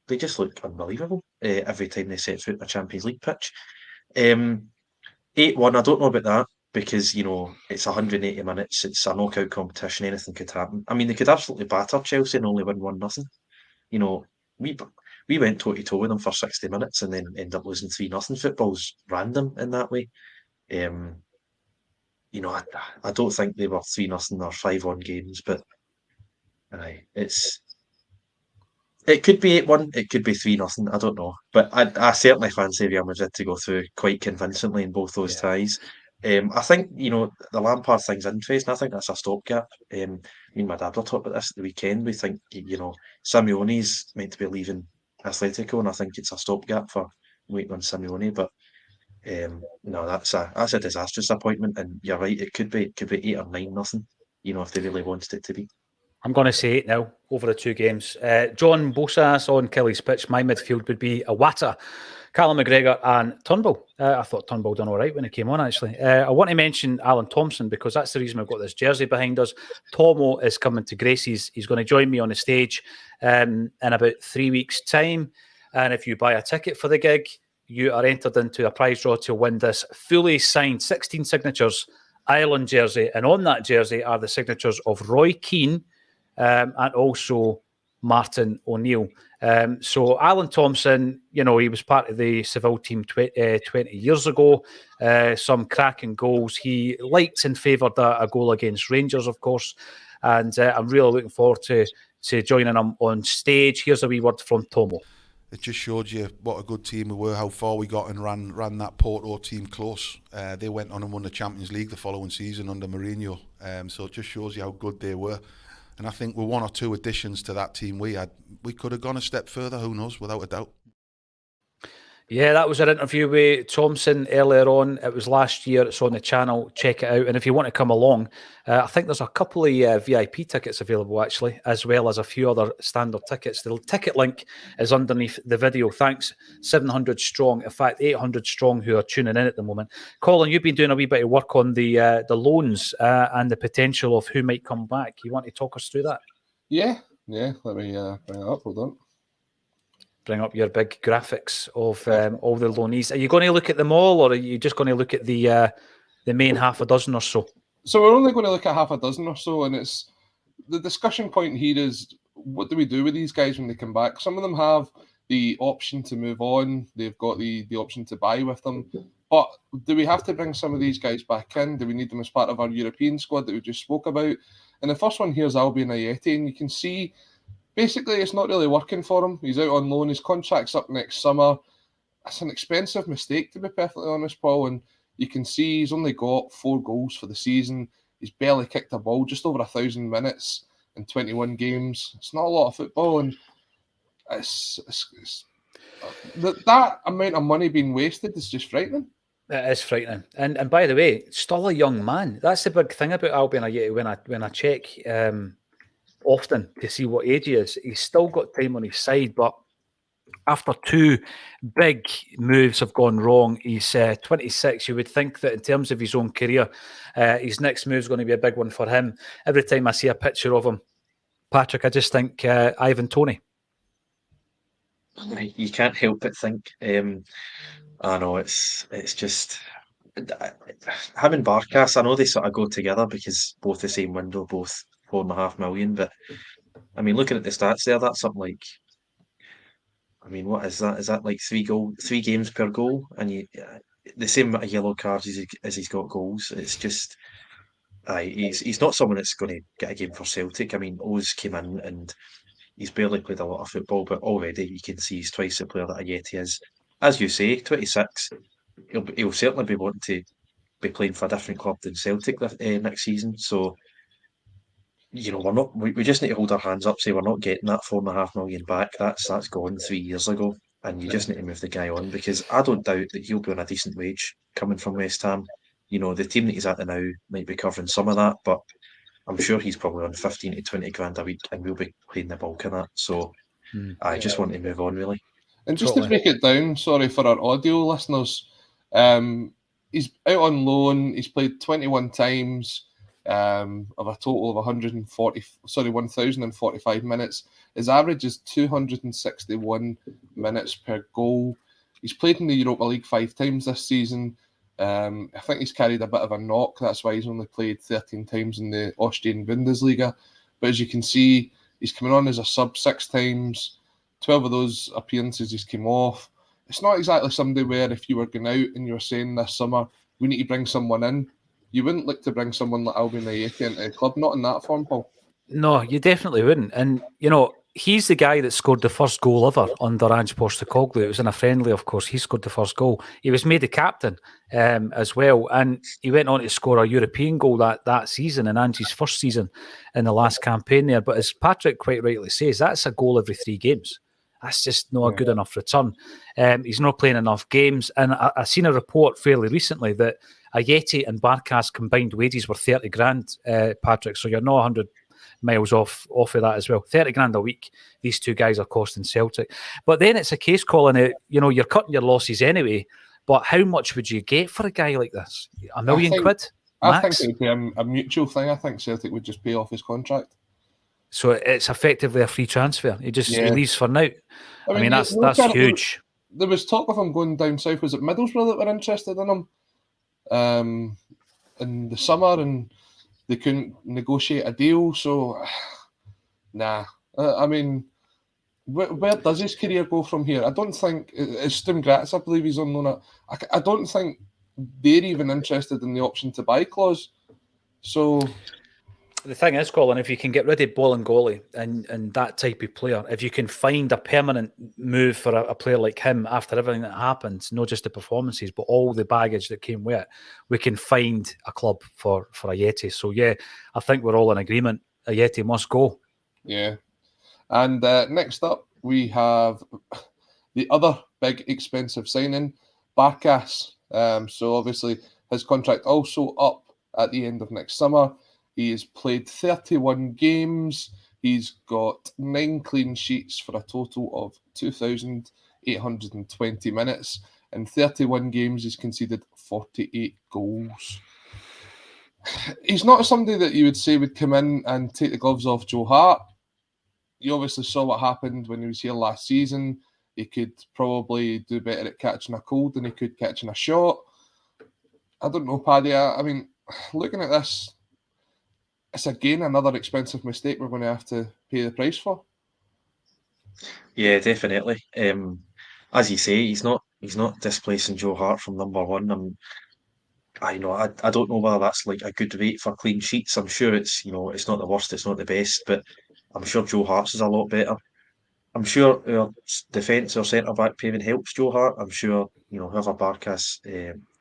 they just look unbelievable every time they set foot in a Champions League pitch. 8-1, I don't know about that, because, it's 180 minutes, it's a knockout competition, anything could happen. I mean, they could absolutely batter Chelsea and only win 1-0. We went toe-to-toe with them for 60 minutes and then end up losing 3-0. Football's random in that way. I don't think they were 3-0 or 5-1 games, but it could be 8-1, it could be 3-0, I don't know. But I certainly fancy Real Madrid to go through quite convincingly in both those ties. I think, the Lampard thing's interesting. I think that's a stopgap. Me and my dad were talking about this at the weekend. We think, Simeone's meant to be leaving Atletico, and I think it's a stopgap for waiting on Simeone. But no, that's a disastrous appointment. And you're right, it could be 8 or 9-0, if they really wanted it to be. I'm going to say 8 now over the 2 games. John Bosas on Kelly's pitch. My midfield would be Iwata, Callum McGregor and Turnbull. I thought Turnbull done all right when he came on, actually. I want to mention Alan Thompson, because that's the reason we've got this jersey behind us. Tomo is coming to Gracie's. He's going to join me on the stage in about 3 weeks' time. And if you buy a ticket for the gig, you are entered into a prize draw to win this fully signed 16 signatures Ireland jersey. And on that jersey are the signatures of Roy Keane, and also Martin O'Neill. So Alan Thompson, he was part of the Seville team 20 years ago. Some cracking goals. He liked and favoured a goal against Rangers, of course. And I'm really looking forward to joining him on stage. Here's a wee word from Tomo. It just showed you what a good team we were, how far we got, and ran that Porto team close. They went on and won the Champions League the following season under Mourinho. So it just shows you how good they were. And I think with 1 or 2 additions to that team we had, we could have gone a step further, who knows, without a doubt. Yeah, that was our interview with Thompson earlier on. It was last year. It's on the channel. Check it out. And if you want to come along, I think there's a couple of VIP tickets available, actually, as well as a few other standard tickets. The ticket link is underneath the video. Thanks, 700 strong. In fact, 800 strong who are tuning in at the moment. Colin, you've been doing a wee bit of work on the loans and the potential of who might come back. You want to talk us through that? Yeah. Let me bring it up. Hold on. Bring up your big graphics of all the loanees. Are you going to look at them all, or are you just going to look at the main half a dozen or so? So we're only going to look at half a dozen or so, and it's the discussion point here is, what do we do with these guys when they come back? Some of them have the option to move on. They've got the option to buy with them. But do we have to bring some of these guys back in? Do we need them as part of our European squad that we just spoke about? And the first one here is Albion Ayeti, and you can see basically it's not really working for him. He's out on loan. His contract's up next summer. it's an expensive mistake, to be perfectly honest, Paul. And you can see he's only got 4 goals for the season. He's barely kicked a ball, just over 1,000 minutes in 21 games. It's not a lot of football, and that amount of money being wasted is just frightening. It is frightening. And by the way, still a young man. That's the big thing about Albion Ajeti when I check often to see what age he is. He's still got time on his side, but after 2 big moves have gone wrong, he's 26. You would think that in terms of his own career, his next move is going to be a big one for him. Every time I see a picture of him, Patrick, I just think Ivan Toney. You can't help but think. I know it's just him and Barkas. I know they sort of go together because both the same window, both 4.5 million. But I mean, looking at the stats there, that's something like. I mean, what is that? Is that like 3 games per goal? And the same amount of yellow cards as he's got goals. It's just, he's not someone that's going to get a game for Celtic. I mean, Oz came in and he's barely played a lot of football, but already you can see he's twice the player that Ajeti is. As you say, 26, he'll certainly be wanting to be playing for a different club than Celtic next season. So, we just need to hold our hands up, say we're not getting that 4.5 million back. That's gone 3 years ago, and you just need to move the guy on, because I don't doubt that he'll be on a decent wage coming from West Ham. The team that he's at now might be covering some of that, but I'm sure he's probably on 15 to 20 grand a week, and we'll be playing the bulk of that. So I just want to move on, really. And just to break it down, sorry for our audio listeners, he's out on loan. He's played 21 times of a total of 1,045 minutes. His average is 261 minutes per goal. He's played in the Europa League 5 times this season. I think he's carried a bit of a knock. That's why he's only played 13 times in the Austrian Bundesliga. But as you can see, he's coming on as a sub 6 times. 12 of those appearances he's came off. It's not exactly somebody where if you were going out and you were saying this summer, we need to bring someone in, you wouldn't look to bring someone like Albion Ajeti into the club. Not in that form, Paul. No, you definitely wouldn't. And, he's the guy that scored the first goal ever under Ange Postecoglou. It was in a friendly, of course. He scored the first goal. He was made the captain as well. And he went on to score a European goal that season, in Ange's first season in the last campaign there. But as Patrick quite rightly says, that's a goal every 3 games. That's just not a good enough return. He's not playing enough games. And I seen a report fairly recently that Ajeti and Barkas combined wages were 30 grand, Patrick. So you're not 100 miles off of that as well. 30 grand a week these 2 guys are costing Celtic. But then it's a case, calling it, you're cutting your losses anyway, but how much would you get for a guy like this? £1 million quid? I think it would be a mutual thing. I think Celtic would just pay off his contract. So it's effectively a free transfer. He leaves for now. I mean that's huge. There was talk of him going down south. Was it Middlesbrough that were interested in him in the summer, and they couldn't negotiate a deal? So, nah. I mean, where does his career go from here? I don't think it's Sturm Graz. I believe he's on loan. I don't think they're even interested in the option to buy clause. So. The thing is, Colin, if you can get rid of Bolingoli and that type of player, if you can find a permanent move for a player like him after everything that happens, not just the performances, but all the baggage that came with it, we can find a club for Ajeti. So, yeah, I think we're all in agreement. Ajeti must go. Yeah. And next up, we have the other big expensive signing, Barkas. So, obviously, his contract also up at the end of next summer. He has played 31 games. He's got 9 clean sheets for a total of 2,820 minutes. In 31 games, he's conceded 48 goals. He's not somebody that you would say would come in and take the gloves off Joe Hart. You obviously saw what happened when he was here last season. He could probably do better at catching a cold than he could catching a shot. I don't know, Paddy. I mean, looking at this, it's again another expensive mistake we're going to have to pay the price for. Yeah, definitely. As you say, he's not displacing Joe Hart from number one. I don't know whether that's like a good rate for clean sheets. I'm sure it's not the worst, it's not the best, but I'm sure Joe Hart's is a lot better. I'm sure our defence or centre back pairing helps Joe Hart. I'm sure whoever Barkas,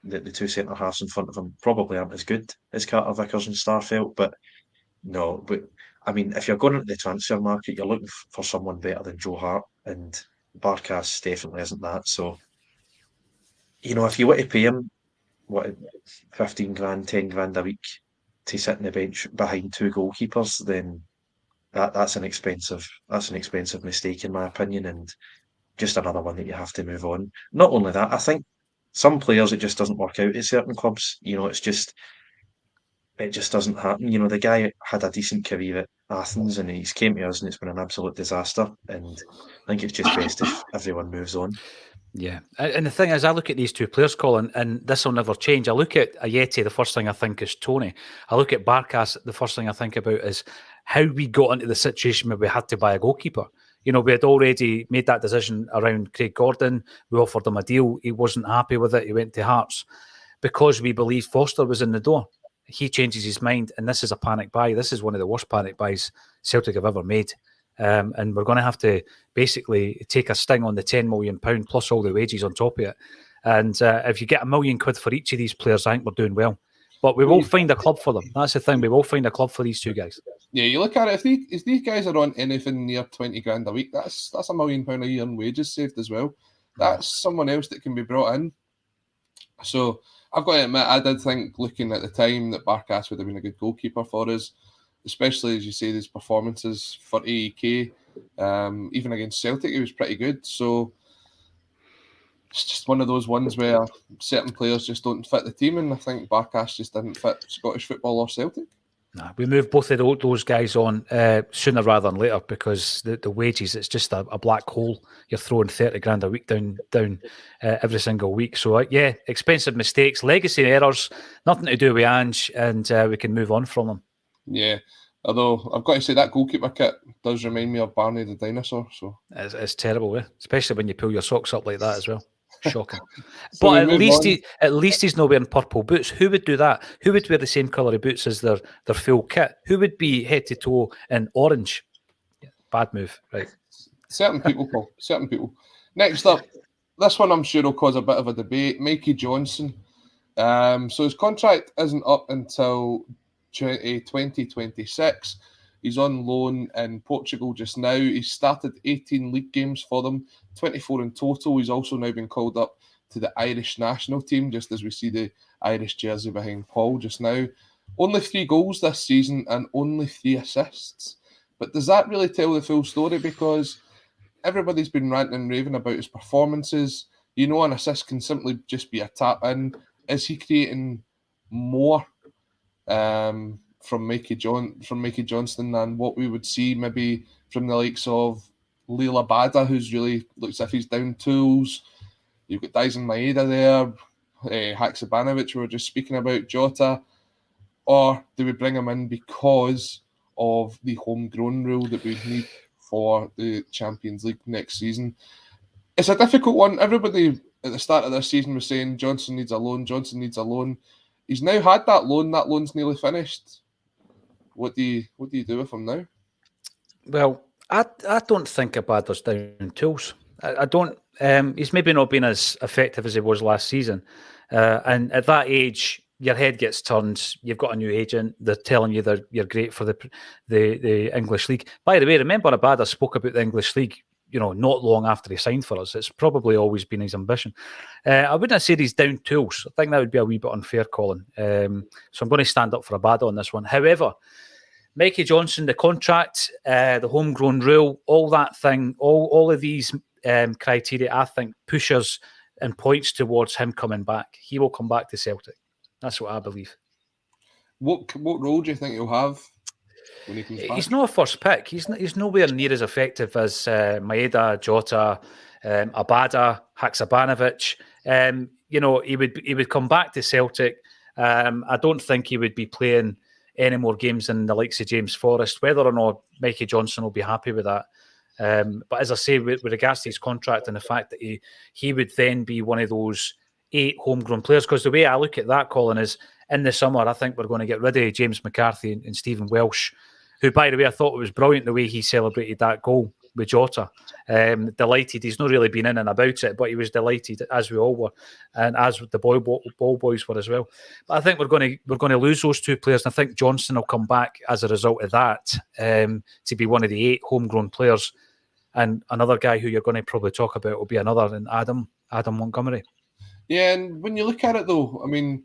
the two centre halves in front of him probably aren't as good as Carter Vickers and Starfelt. But no, but I mean, if you're going into the transfer market, you're looking for someone better than Joe Hart, and Barkas definitely isn't that. So if you want to pay him what 15 grand, 10 grand a week to sit on the bench behind two goalkeepers, then that's an expensive mistake in my opinion, and just another one that you have to move on. Not only that, I think some players it just doesn't work out at certain clubs. It just doesn't happen. The guy had a decent career at Athens and he's came to us and it's been an absolute disaster. And I think it's just best if everyone moves on. Yeah, and the thing is, I look at these two players, Colin, and this will never change. I look at Ayeti, the first thing I think is Tony. I look at Barkas, the first thing I think about is how we got into the situation where we had to buy a goalkeeper. We had already made that decision around Craig Gordon. We offered him a deal. He wasn't happy with it. He went to Hearts because we believed Foster was in the door. He changes his mind, and this is a panic buy. This is one of the worst panic buys Celtic have ever made. And we're going to have to basically take a sting on the £10 million plus all the wages on top of it. And if you get £1 million for each of these players, I think we're doing well. But we will find a club for them. That's the thing. We will find a club for these two guys. Yeah, you look at it. If these guys are on anything near 20 grand a week, that's £1 million a year in wages saved as well. That's someone else that can be brought in. So I've got to admit, I did think, looking at the time, that Barkas would have been a good goalkeeper for us, especially as you say, these performances for AEK. Even against Celtic, he was pretty good. So it's just one of those ones where certain players just don't fit the team, and I think Barkas just didn't fit Scottish football or Celtic. Nah, we move both of those guys on sooner rather than later because the wages, it's just a black hole. You're throwing 30 grand a week down every single week. So, yeah, expensive mistakes, legacy errors, nothing to do with Ange, and we can move on from them. Yeah, although I've got to say that goalkeeper kit does remind me of Barney the dinosaur. So It's terrible, especially when you pull your socks up like that as well. Shocking. So but at least he's not wearing purple boots. Who would do that? Who would wear the same colour of boots as their full kit? Who would be head to toe in orange? Yeah, bad move, right? Certain people, Paul. Certain people. Next up, this one I'm sure will cause a bit of a debate. Mikey Johnson. So his contract isn't up until 2026. He's on loan in Portugal just now. He's started 18 league games for them, 24 in total. He's also now been called up to the Irish national team, just as we see the Irish jersey behind Paul just now. Only 3 goals this season and only 3 assists. But does that really tell the full story? Because everybody's been ranting and raving about his performances. An assist can simply just be a tap in. Is he creating more from Mikey Johnston than what we would see maybe from the likes of Leila Bada, who's really looks as if he's down tools? You've got Dyson Maeda there, Haksabanovic, we were just speaking about, Jota. Or do we bring him in because of the homegrown rule that we need for the Champions League next season? It's a difficult one. Everybody at the start of this season was saying Johnson needs a loan. He's now had that loan. That loan's nearly finished. What do you do with him now? Well, I don't think Abada's down tools. I don't. He's maybe not been as effective as he was last season. And at that age, your head gets turned. You've got a new agent. They're telling you that you're great for the English League. By the way, remember Abada spoke about the English League, not long after he signed for us. It's probably always been his ambition. I wouldn't say he's down tools. I think that would be a wee bit unfair, Colin. So I'm going to stand up for Abada on this one. However, Mikey Johnson, the contract, the homegrown rule, all that thing, all of these criteria, I think, pushes and points towards him coming back. He will come back to Celtic. That's what I believe. What role do you think he'll have when he comes back? He's not a first pick. He's nowhere near as effective as Maeda, Jota, Abada, Haksabanovic. He would come back to Celtic. I don't think he would be playing any more games than the likes of James Forrest. Whether or not Mikey Johnson will be happy with that. But as I say, with regards to his contract and the fact that he would then be one of those 8 homegrown players, because the way I look at that, Colin, is in the summer, I think we're going to get rid of James McCarthy and Stephen Welsh, who, by the way, I thought it was brilliant the way he celebrated that goal Jota. Delighted. He's not really been in and about it, but he was delighted, as we all were, and as the ball boys were as well. But I think we're going to lose those two players, and I think Johnson will come back as a result of that to be one of the 8 homegrown players. And another guy who you're going to probably talk about will be another, and Adam Montgomery. Yeah, and when you look at it though, I mean,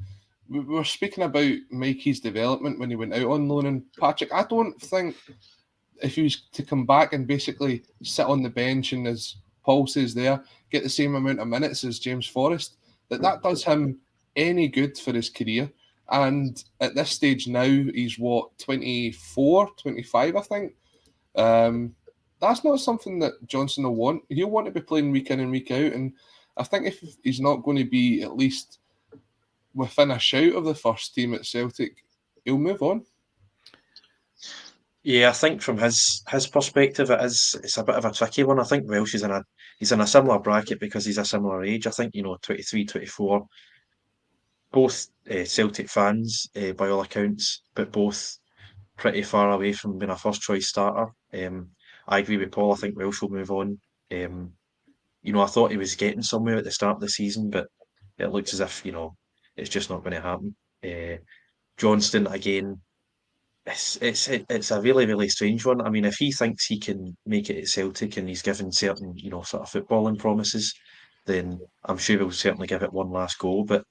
we were speaking about Mikey's development when he went out on loan, and Patrick, I don't think if he was to come back and basically sit on the bench and, as Paul says there, get the same amount of minutes as James Forrest, that does him any good for his career. And at this stage now, he's 24, 25, I think. That's not something that Johnson will want. He'll want to be playing week in and week out. And I think if he's not going to be at least within a shout of the first team at Celtic, he'll move on. Yeah, I think from his perspective, it's a bit of a tricky one. I think Welsh he's in a similar bracket because he's a similar age. I think 23, 24, both Celtic fans by all accounts, but both pretty far away from being a first choice starter. I agree with Paul. I think Welsh will move on. I thought he was getting somewhere at the start of the season, but it looks as if it's just not going to happen. Johnston again. It's a really, really strange one. I mean, if he thinks he can make it at Celtic and he's given certain, sort of footballing promises, then I'm sure he'll certainly give it one last go. But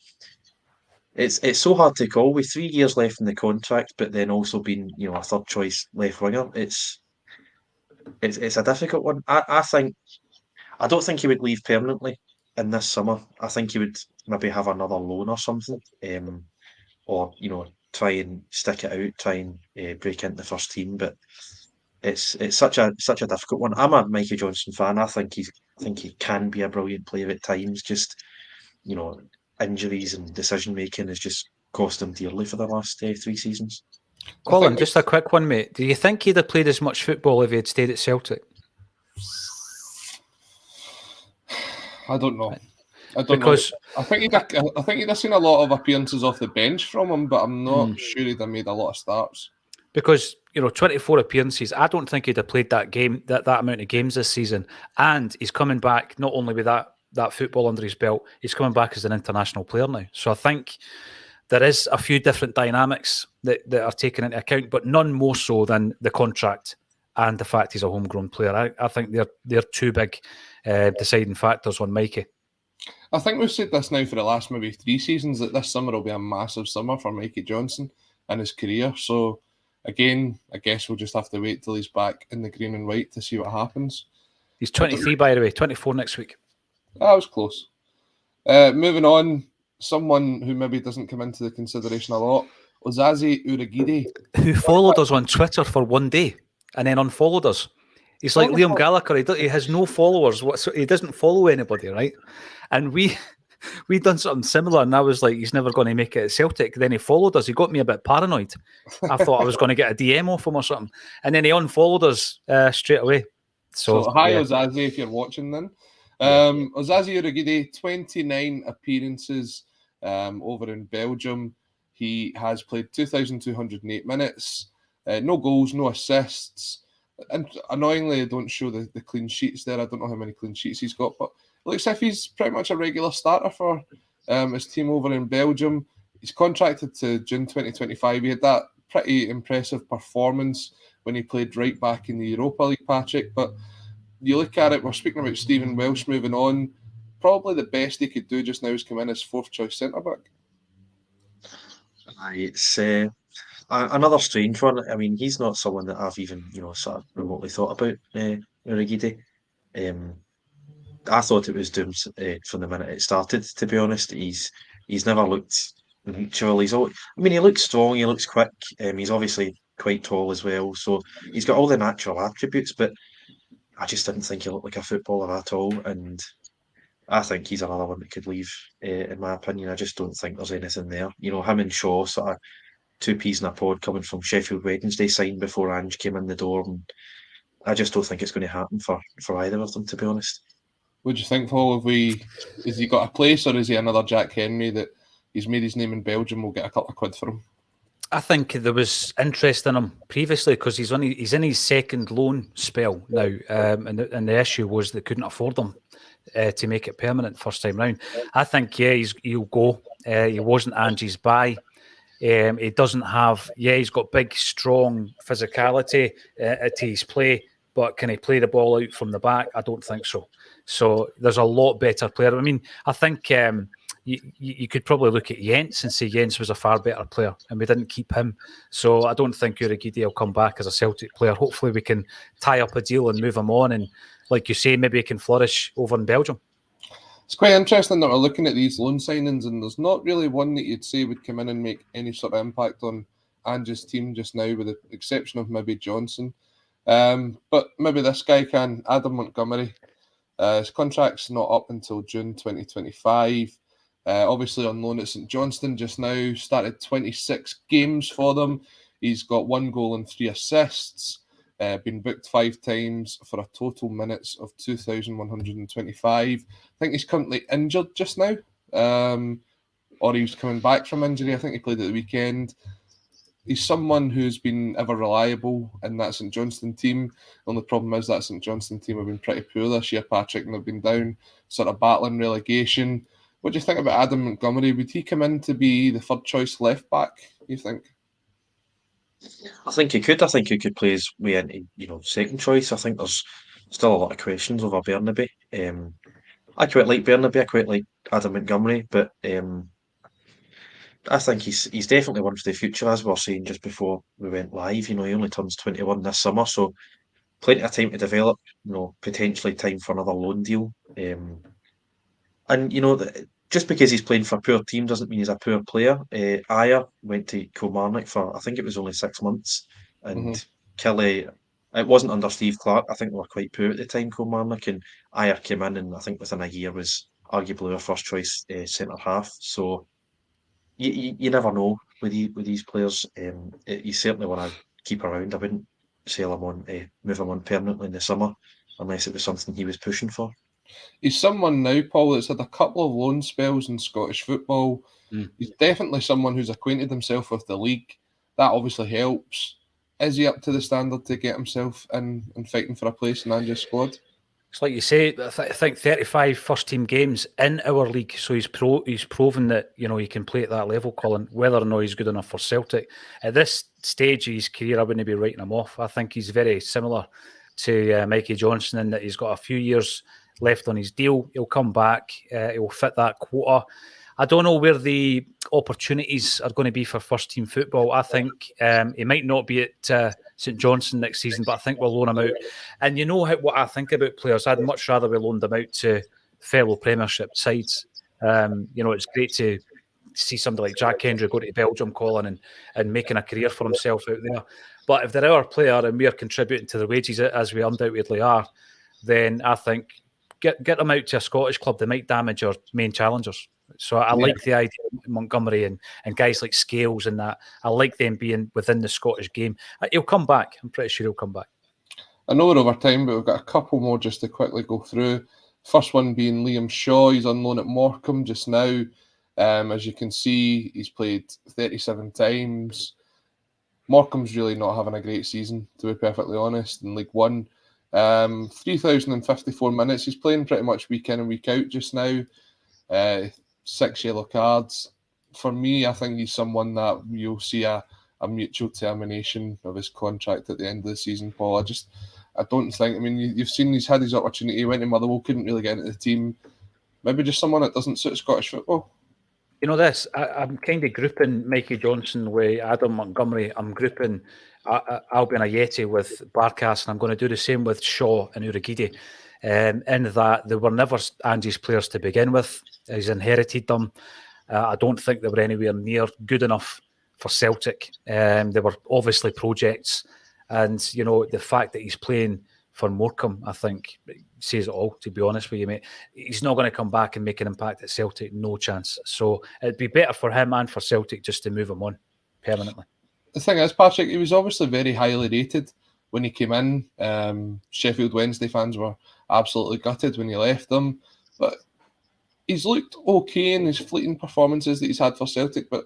it's so hard to call with 3 years left in the contract, but then also being, a third choice left winger. It's a difficult one. I don't think he would leave permanently in this summer. I think he would maybe have another loan or something, or try and stick it out, try and break into the first team. But it's such a difficult one. I'm a Mikey Johnson fan. I think he can be a brilliant player at times. Just injuries and decision making has just cost him dearly for the last 3 seasons. Colin, just a quick one, mate. Do you think he'd have played as much football if he had stayed at Celtic? I don't know. I think he'd have seen a lot of appearances off the bench from him, but I'm not sure he'd have made a lot of starts. Because 24 appearances, I don't think he'd have played that amount of games this season. And he's coming back not only with that football under his belt, he's coming back as an international player now. So I think there is a few different dynamics that are taken into account, but none more so than the contract and the fact he's a homegrown player. I think they're two big deciding factors on Mikey. I think we've said this now for the last maybe 3 seasons, that this summer will be a massive summer for Mikey Johnson and his career. So again, I guess we'll just have to wait till he's back in the green and white to see what happens. He's 23, by the way, 24 next week. That was close. Moving on, someone who maybe doesn't come into the consideration a lot, Osaze Urhoghide. Who followed us on Twitter for one day and then unfollowed us. He's like Liam Gallagher. He has no followers. He doesn't follow anybody, right? And we done something similar, and I was like, he's never going to make it at Celtic. Then he followed us. He got me a bit paranoid. I thought I was going to get a DM off him or something. And then he unfollowed us straight away. So hi, yeah. Osaze, if you're watching then. Osaze Urhoghide, 29 appearances over in Belgium. He has played 2,208 minutes. No goals, no assists. And annoyingly, I don't show the clean sheets there. I don't know how many clean sheets he's got, but it looks like he's pretty much a regular starter for his team over in Belgium. He's contracted to June 2025. He had that pretty impressive performance when he played right back in the Europa League, Patrick. But you look at it, we're speaking about Stephen Welsh moving on. Probably the best he could do just now is come in as 4th choice centre-back. It's another strange one. I mean, he's not someone that I've even, sort of remotely thought about, Urhoghide. I thought it was doomed from the minute it started, to be honest. He's never looked natural. He looks strong, he looks quick. He's obviously quite tall as well. So he's got all the natural attributes, but I just didn't think he looked like a footballer at all. And I think he's another one that could leave, in my opinion. I just don't think there's anything there. Him and Shaw, sort of 2 peas in a pod, coming from Sheffield Wednesday, signed before Ange came in the door. And I just don't think it's going to happen for either of them, to be honest. What do you think, Paul? Has he got a place, or is he another Jack Henry that he's made his name in Belgium? We'll get a couple of quid for him. I think there was interest in him previously because he's in his second loan spell now, and the issue was they couldn't afford him to make it permanent first time round. I think he'll go. He wasn't Angie's buy. He doesn't have. He's got big, strong physicality to his play, but can he play the ball out from the back? I don't think so. So there's a lot better player. I mean, I think you could probably look at Jens and say Jens was a far better player, and we didn't keep him. So I don't think Urhoghide will come back as a Celtic player. Hopefully, we can tie up a deal and move him on, and like you say, maybe he can flourish over in Belgium. It's quite interesting that we're looking at these loan signings, and there's not really one that you'd say would come in and make any sort of impact on Angie's team just now, with the exception of maybe Johnson. But maybe this guy can, Adam Montgomery. His contract's not up until June 2025. Obviously on loan at St Johnstone just now, started 26 games for them. He's got 1 goal and 3 assists. Been booked 5 times for a total minutes of 2,125. I think he's currently injured just now, or he's coming back from injury. I think he played at the weekend. He's someone who's been ever reliable in that St Johnstone team. The only problem is that St Johnstone team have been pretty poor this year, Patrick, and they've been down, sort of battling relegation. What do you think about Adam Montgomery? Would he come in to be the third choice left back, you think? I think he could. I think he could play his way into, second choice. I think there's still a lot of questions over Bernabe. I quite like Bernabe. I quite like Adam Montgomery, but I think he's definitely one for the future, as we were saying just before we went live. He only turns 21 this summer, so plenty of time to develop. Potentially time for another loan deal. Just because he's playing for a poor team doesn't mean he's a poor player. Ayer went to Kilmarnock for, I think it was only 6 months, and Kelly, it wasn't under Steve Clark. I think they were quite poor at the time, Kilmarnock, and Ayer came in, and I think within a year was arguably our first choice centre half. So you never know with these players. You certainly want to keep around. I wouldn't sell him on, move him on permanently in the summer, unless it was something he was pushing for. He's someone now, Paul, that's had a couple of loan spells in Scottish football. He's definitely someone who's acquainted himself with the league. That obviously helps. Is he up to the standard to get himself in and fighting for a place in Angie's squad? It's like you say, I think 35 first-team games in our league, so he's proven that he can play at that level, Colin. Whether or not he's good enough for Celtic at this stage of his career, I wouldn't be writing him off. I think he's very similar to Mikey Johnson in that he's got a few years left on his deal. He'll come back. He'll fit that quota. I don't know where the opportunities are going to be for first-team football. I think he might not be at St Johnstone next season, but I think we'll loan him out. And what I think about players, I'd much rather we loaned them out to fellow Premiership sides. It's great to see somebody like Jack Hendry go to Belgium, Colin, and making a career for himself out there. But if they're our player and we are contributing to their wages, as we undoubtedly are, then I think get them out to a Scottish club. They might damage our main challengers. So I like the idea of Montgomery and guys like Scales and that. I like them being within the Scottish game. He'll come back. I'm pretty sure he'll come back. I know we're over time, but we've got a couple more just to quickly go through. First one being Liam Shaw. He's on loan at Morecambe just now. As you can see, he's played 37 times. Morecambe's really not having a great season, to be perfectly honest, in League One. 3,054 minutes. He's playing pretty much week in and week out just now. 6 yellow cards. For me, I think he's someone that you'll see a mutual termination of his contract at the end of the season, Paul. I don't think, you've seen he's had his opportunity. He went to Motherwell, couldn't really get into the team. Maybe just someone that doesn't suit Scottish football. I'm kind of grouping Mikey Johnson with Adam Montgomery. I'm grouping Albion Ayeti with Barkas, and I'm going to do the same with Shaw and Urhoghide. In that they were never Angie's players to begin with. He's inherited them. I don't think they were anywhere near good enough for Celtic. They were obviously projects. And, the fact that he's playing for Morecambe, I think, says it all, to be honest with you, mate. He's not going to come back and make an impact at Celtic. No chance. So it'd be better for him and for Celtic just to move him on permanently. The thing is, Patrick, he was obviously very highly rated when he came in. Sheffield Wednesday fans were absolutely gutted when he left them. But he's looked okay in his fleeting performances that he's had for Celtic. But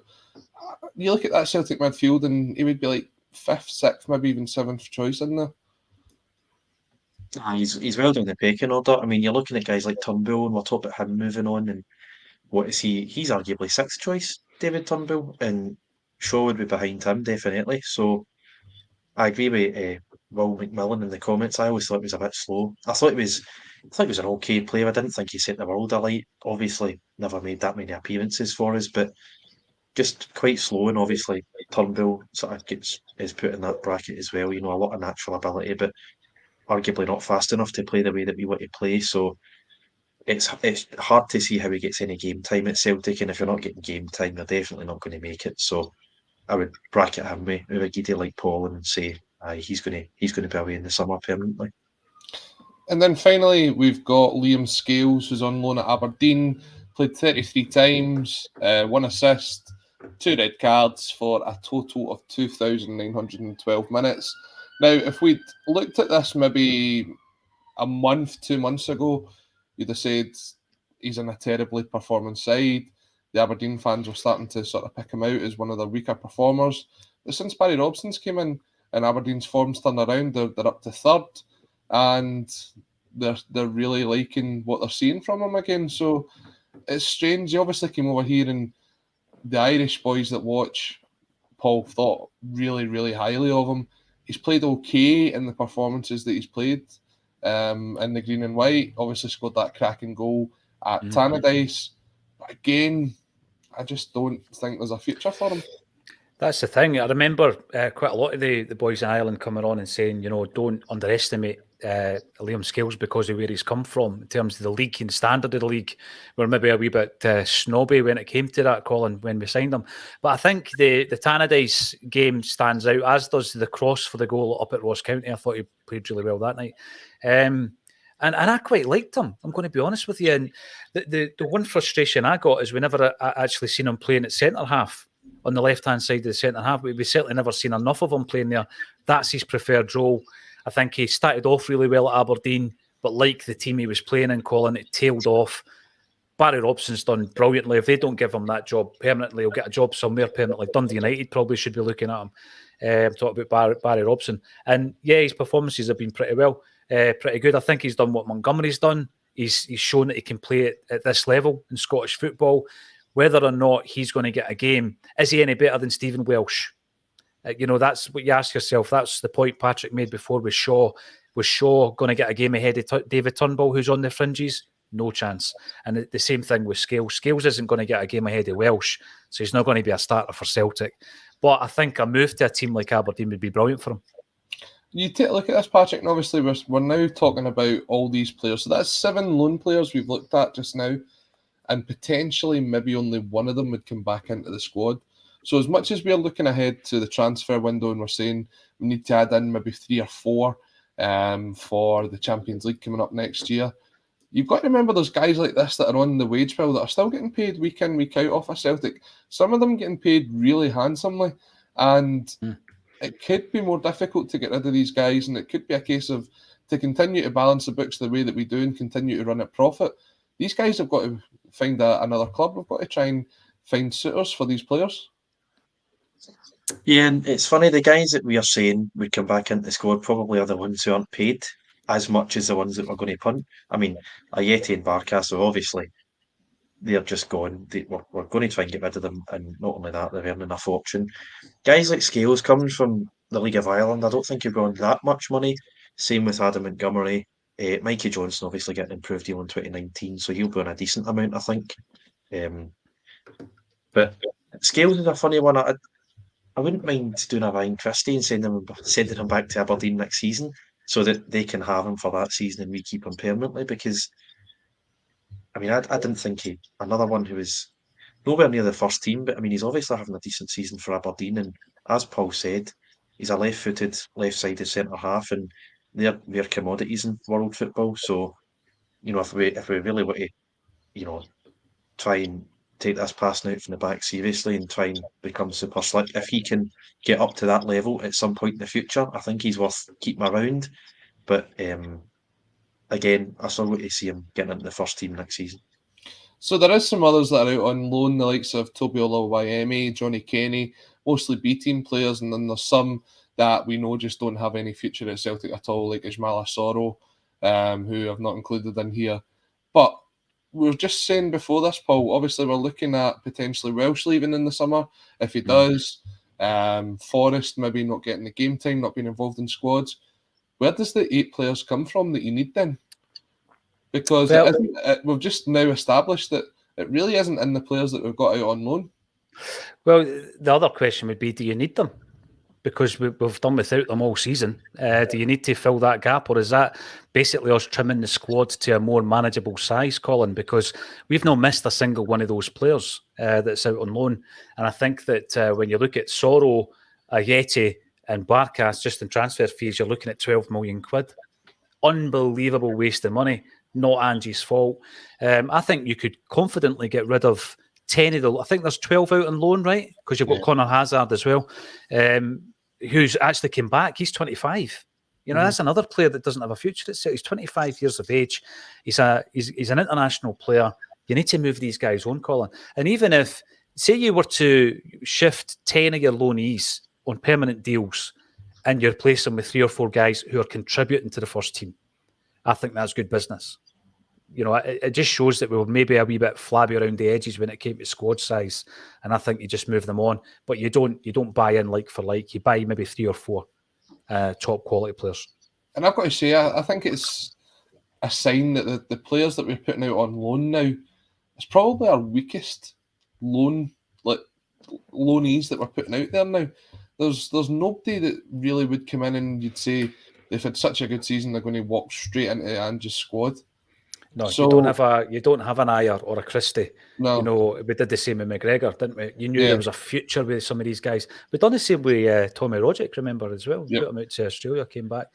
you look at that Celtic midfield and he would be like 5th, 6th, maybe even 7th choice in there. He's well down the pecking order. I mean, you're looking at guys like Turnbull, and we'll talk about him moving on. And what is he? He's arguably 6th choice, David Turnbull, and Shaw would be behind him definitely. So I agree with Will McMillan in the comments. I always thought he was a bit slow. I thought he was an okay player. I didn't think he set the world alight. Obviously, never made that many appearances for us, but just quite slow. And obviously, Turnbull sort of is put in that bracket as well. You know, a lot of natural ability, but arguably not fast enough to play the way that we want to play. So it's hard to see how he gets any game time at Celtic. And if you're not getting game time, you're definitely not going to make it. So I would bracket him with a giddy like Paul and say he's going to be away in the summer permanently. And then finally, we've got Liam Scales, who's on loan at Aberdeen, played 33 times, 1 assist, 2 red cards for a total of 2,912 minutes. Now, if we'd looked at this maybe a month, 2 months ago, you'd have said he's in a terribly performing side. The Aberdeen fans were starting to sort of pick him out as one of their weaker performers. But since Barry Robson's came in and Aberdeen's form's turned around, they're up to 3rd, and they're really liking what they're seeing from him again. So it's strange. He obviously came over here, and the Irish boys that watch Paul thought really, really highly of him. He's played okay in the performances that he's played in the green and white. Obviously scored that cracking goal at Tannadice. But again, I just don't think there's a future for him. That's the thing. I remember quite a lot of the boys in Ireland coming on and saying, you know, don't underestimate Liam Scales because of where he's come from in terms of the league and standard of the league. We're maybe a wee bit snobby when it came to that, Colin, when we signed him. But I think the Tannadice game stands out, as does the cross for the goal up at Ross County. I thought he played really well that night. And I quite liked him, I'm going to be honest with you. And the one frustration I got is whenever I actually seen him playing at centre-half, on the left-hand side of the centre-half, we certainly never seen enough of him playing there. That's his preferred role. I think he started off really well at Aberdeen, but like the team he was playing in, Colin, it tailed off. Barry Robson's done brilliantly. If they don't give him that job permanently, he'll get a job somewhere permanently. Dundee United probably should be looking at him. Talk about Barry Robson. And yeah, his performances have been pretty good. I think he's done what Montgomery's done. He's shown that he can play at this level in Scottish football. Whether or not he's going to get a game, is he any better than Stephen Welsh? That's what you ask yourself. That's the point Patrick made before with Shaw. Was Shaw going to get a game ahead of David Turnbull, who's on the fringes? No chance. And the same thing with Scales. Scales isn't going to get a game ahead of Welsh, so he's not going to be a starter for Celtic. But I think a move to a team like Aberdeen would be brilliant for him. You take a look at this, Patrick, and obviously we're now talking about all these players. So that's 7 loan players we've looked at just now. And potentially maybe only one of them would come back into the squad. So as much as we're looking ahead to the transfer window and we're saying we need to add in maybe 3 or 4 for the Champions League coming up next year, you've got to remember there's guys like this that are on the wage bill that are still getting paid week in, week out off of Celtic. Some of them getting paid really handsomely. And it could be more difficult to get rid of these guys, and it could be a case of to continue to balance the books the way that we do and continue to run at profit. These guys have got to find another club. We've got to try and find suitors for these players. Yeah, and it's funny, the guys that we are saying would come back into the squad probably are the ones who aren't paid as much as the ones that we're going to punt. I mean, Ayeti and Barkas, obviously, they're just gone. We're going to try and get rid of them, and not only that, they've earned enough option. Guys like Scales coming from the League of Ireland, I don't think you've gone that much money. Same with Adam Montgomery. Mikey Johnson obviously getting an improved deal in 2019, so he'll be on a decent amount, I think. But Scales is a funny one. I wouldn't mind doing a Ryan Christie and sending him back to Aberdeen next season so that they can have him for that season and we keep him permanently, because I mean, I didn't think another one who was nowhere near the first team, but I mean, he's obviously having a decent season for Aberdeen, and as Paul said, he's a left-footed, left-sided centre-half, and they're commodities in world football. So, if we really want to, try and take this passing out from the back seriously and try and become super slick, if he can get up to that level at some point in the future, I think he's worth keeping around. But again, I still want to see him getting into the first team next season. So there is some others that are out on loan, the likes of Toby Oluwayemi, Johnny Kenny, mostly B-team players, and then there's some that we know just don't have any future at Celtic at all, like Ismaila Soro, who I've not included in here. But we were just saying before this, Paul, obviously we're looking at potentially Welsh leaving in the summer. If he does, Forrest maybe not getting the game time, not being involved in squads. Where does the 8 players come from that you need then? Because we've just now established that it really isn't in the players that we've got out on loan. Well, the other question would be, do you need them? Because we've done without them all season. Do you need to fill that gap, or is that basically us trimming the squad to a more manageable size, Colin? Because we've not missed a single one of those players that's out on loan. And I think that when you look at Soro, Ayeti and Barkas, just in transfer fees, you're looking at 12 million quid. Unbelievable waste of money. Not Angie's fault. I think you could confidently get rid of 10 of the... I think there's 12 out on loan, right? Because you've got Connor Hazard as well. Who's actually came back. He's 25. You know, that's another player that doesn't have a future. He's 25 years of age. He's an international player. You need to move these guys on, Colin. And even if, say you were to shift 10 of your loanees on permanent deals and you replace them with 3 or 4 guys who are contributing to the first team, I think that's good business. You know, it just shows that we were maybe a wee bit flabby around the edges when it came to squad size, and I think you just move them on. But you don't buy in like for like. You buy maybe 3 or 4 top quality players. And I've got to say, I think it's a sign that the players that we're putting out on loan now is probably our weakest loanees that we're putting out there now. There's nobody that really would come in and you'd say they've had such a good season they're going to walk straight into Angie's squad. No, so, you don't have an Ayer or a Christie. No. You know, we did the same with McGregor, didn't we? You knew there was a future with some of these guys. We've done the same with Tommy Rogic, remember, as well. Put him out to Australia, came back.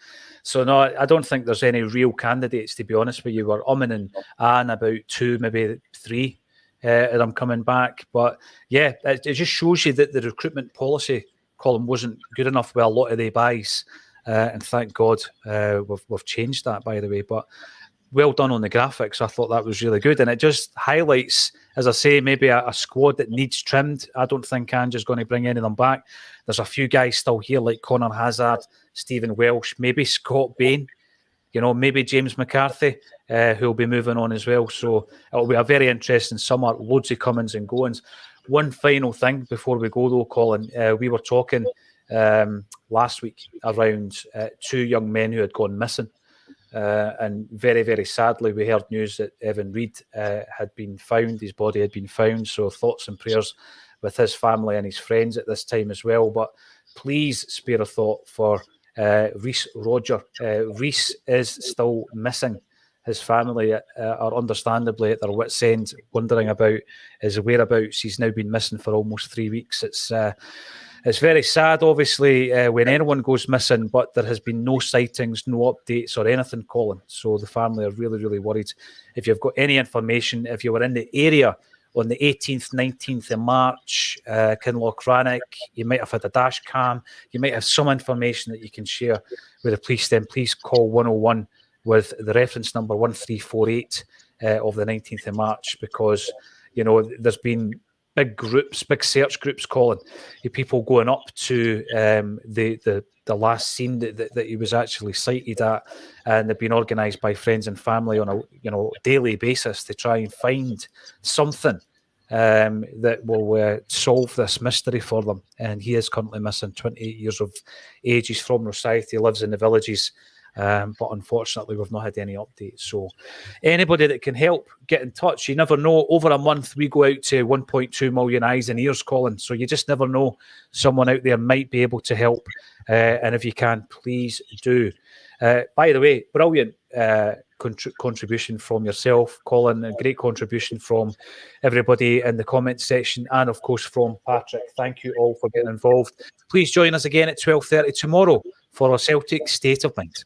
So no, I don't think there's any real candidates, to be honest with you. We're umming and about 2, maybe 3 of them coming back. But yeah, it just shows you that the recruitment policy, Colin, wasn't good enough with a lot of the buys. And thank God we've changed that, by the way. But well done on the graphics. I thought that was really good. And it just highlights, as I say, maybe a squad that needs trimmed. I don't think Angie's going to bring any of them back. There's a few guys still here like Connor Hazard, Stephen Welsh, maybe Scott Bain, you know, maybe James McCarthy, who'll be moving on as well. So it'll be a very interesting summer. Loads of comings and goings. One final thing before we go though, Colin. We were talking last week around 2 young men who had gone missing. And very, very sadly, we heard news that Evan Reid had been found. His body had been found. So thoughts and prayers with his family and his friends at this time as well. But please spare a thought for Rhys Roger. Rhys is still missing. His family are understandably at their wits' end, wondering about his whereabouts. He's now been missing for almost 3 weeks. It's very sad, obviously, when anyone goes missing, but there has been no sightings, no updates or anything, Colin. So the family are really, really worried. If you've got any information, if you were in the area on the 18th, 19th of March, Kilmarnock, you might have had a dash cam, you might have some information that you can share with the police, then please call 101 with the reference number 1348 of the 19th of March, because, you know, there's been big groups, big search groups, Colin, people going up to the last scene that he was actually sighted at, and they've been organised by friends and family on a daily basis to try and find something that will solve this mystery for them. And he is currently missing, 28 years of age. He's from Rosyth. He lives in the villages. But unfortunately, we've not had any updates. So anybody that can help, get in touch. You never know. Over a month, we go out to 1.2 million eyes and ears, Colin. So you just never know. Someone out there might be able to help. And if you can, please do. By the way, brilliant contribution from yourself, Colin. A great contribution from everybody in the comment section, and of course from Patrick. Thank you all for getting involved. Please join us again at 12:30 tomorrow for our Celtic State of Mind.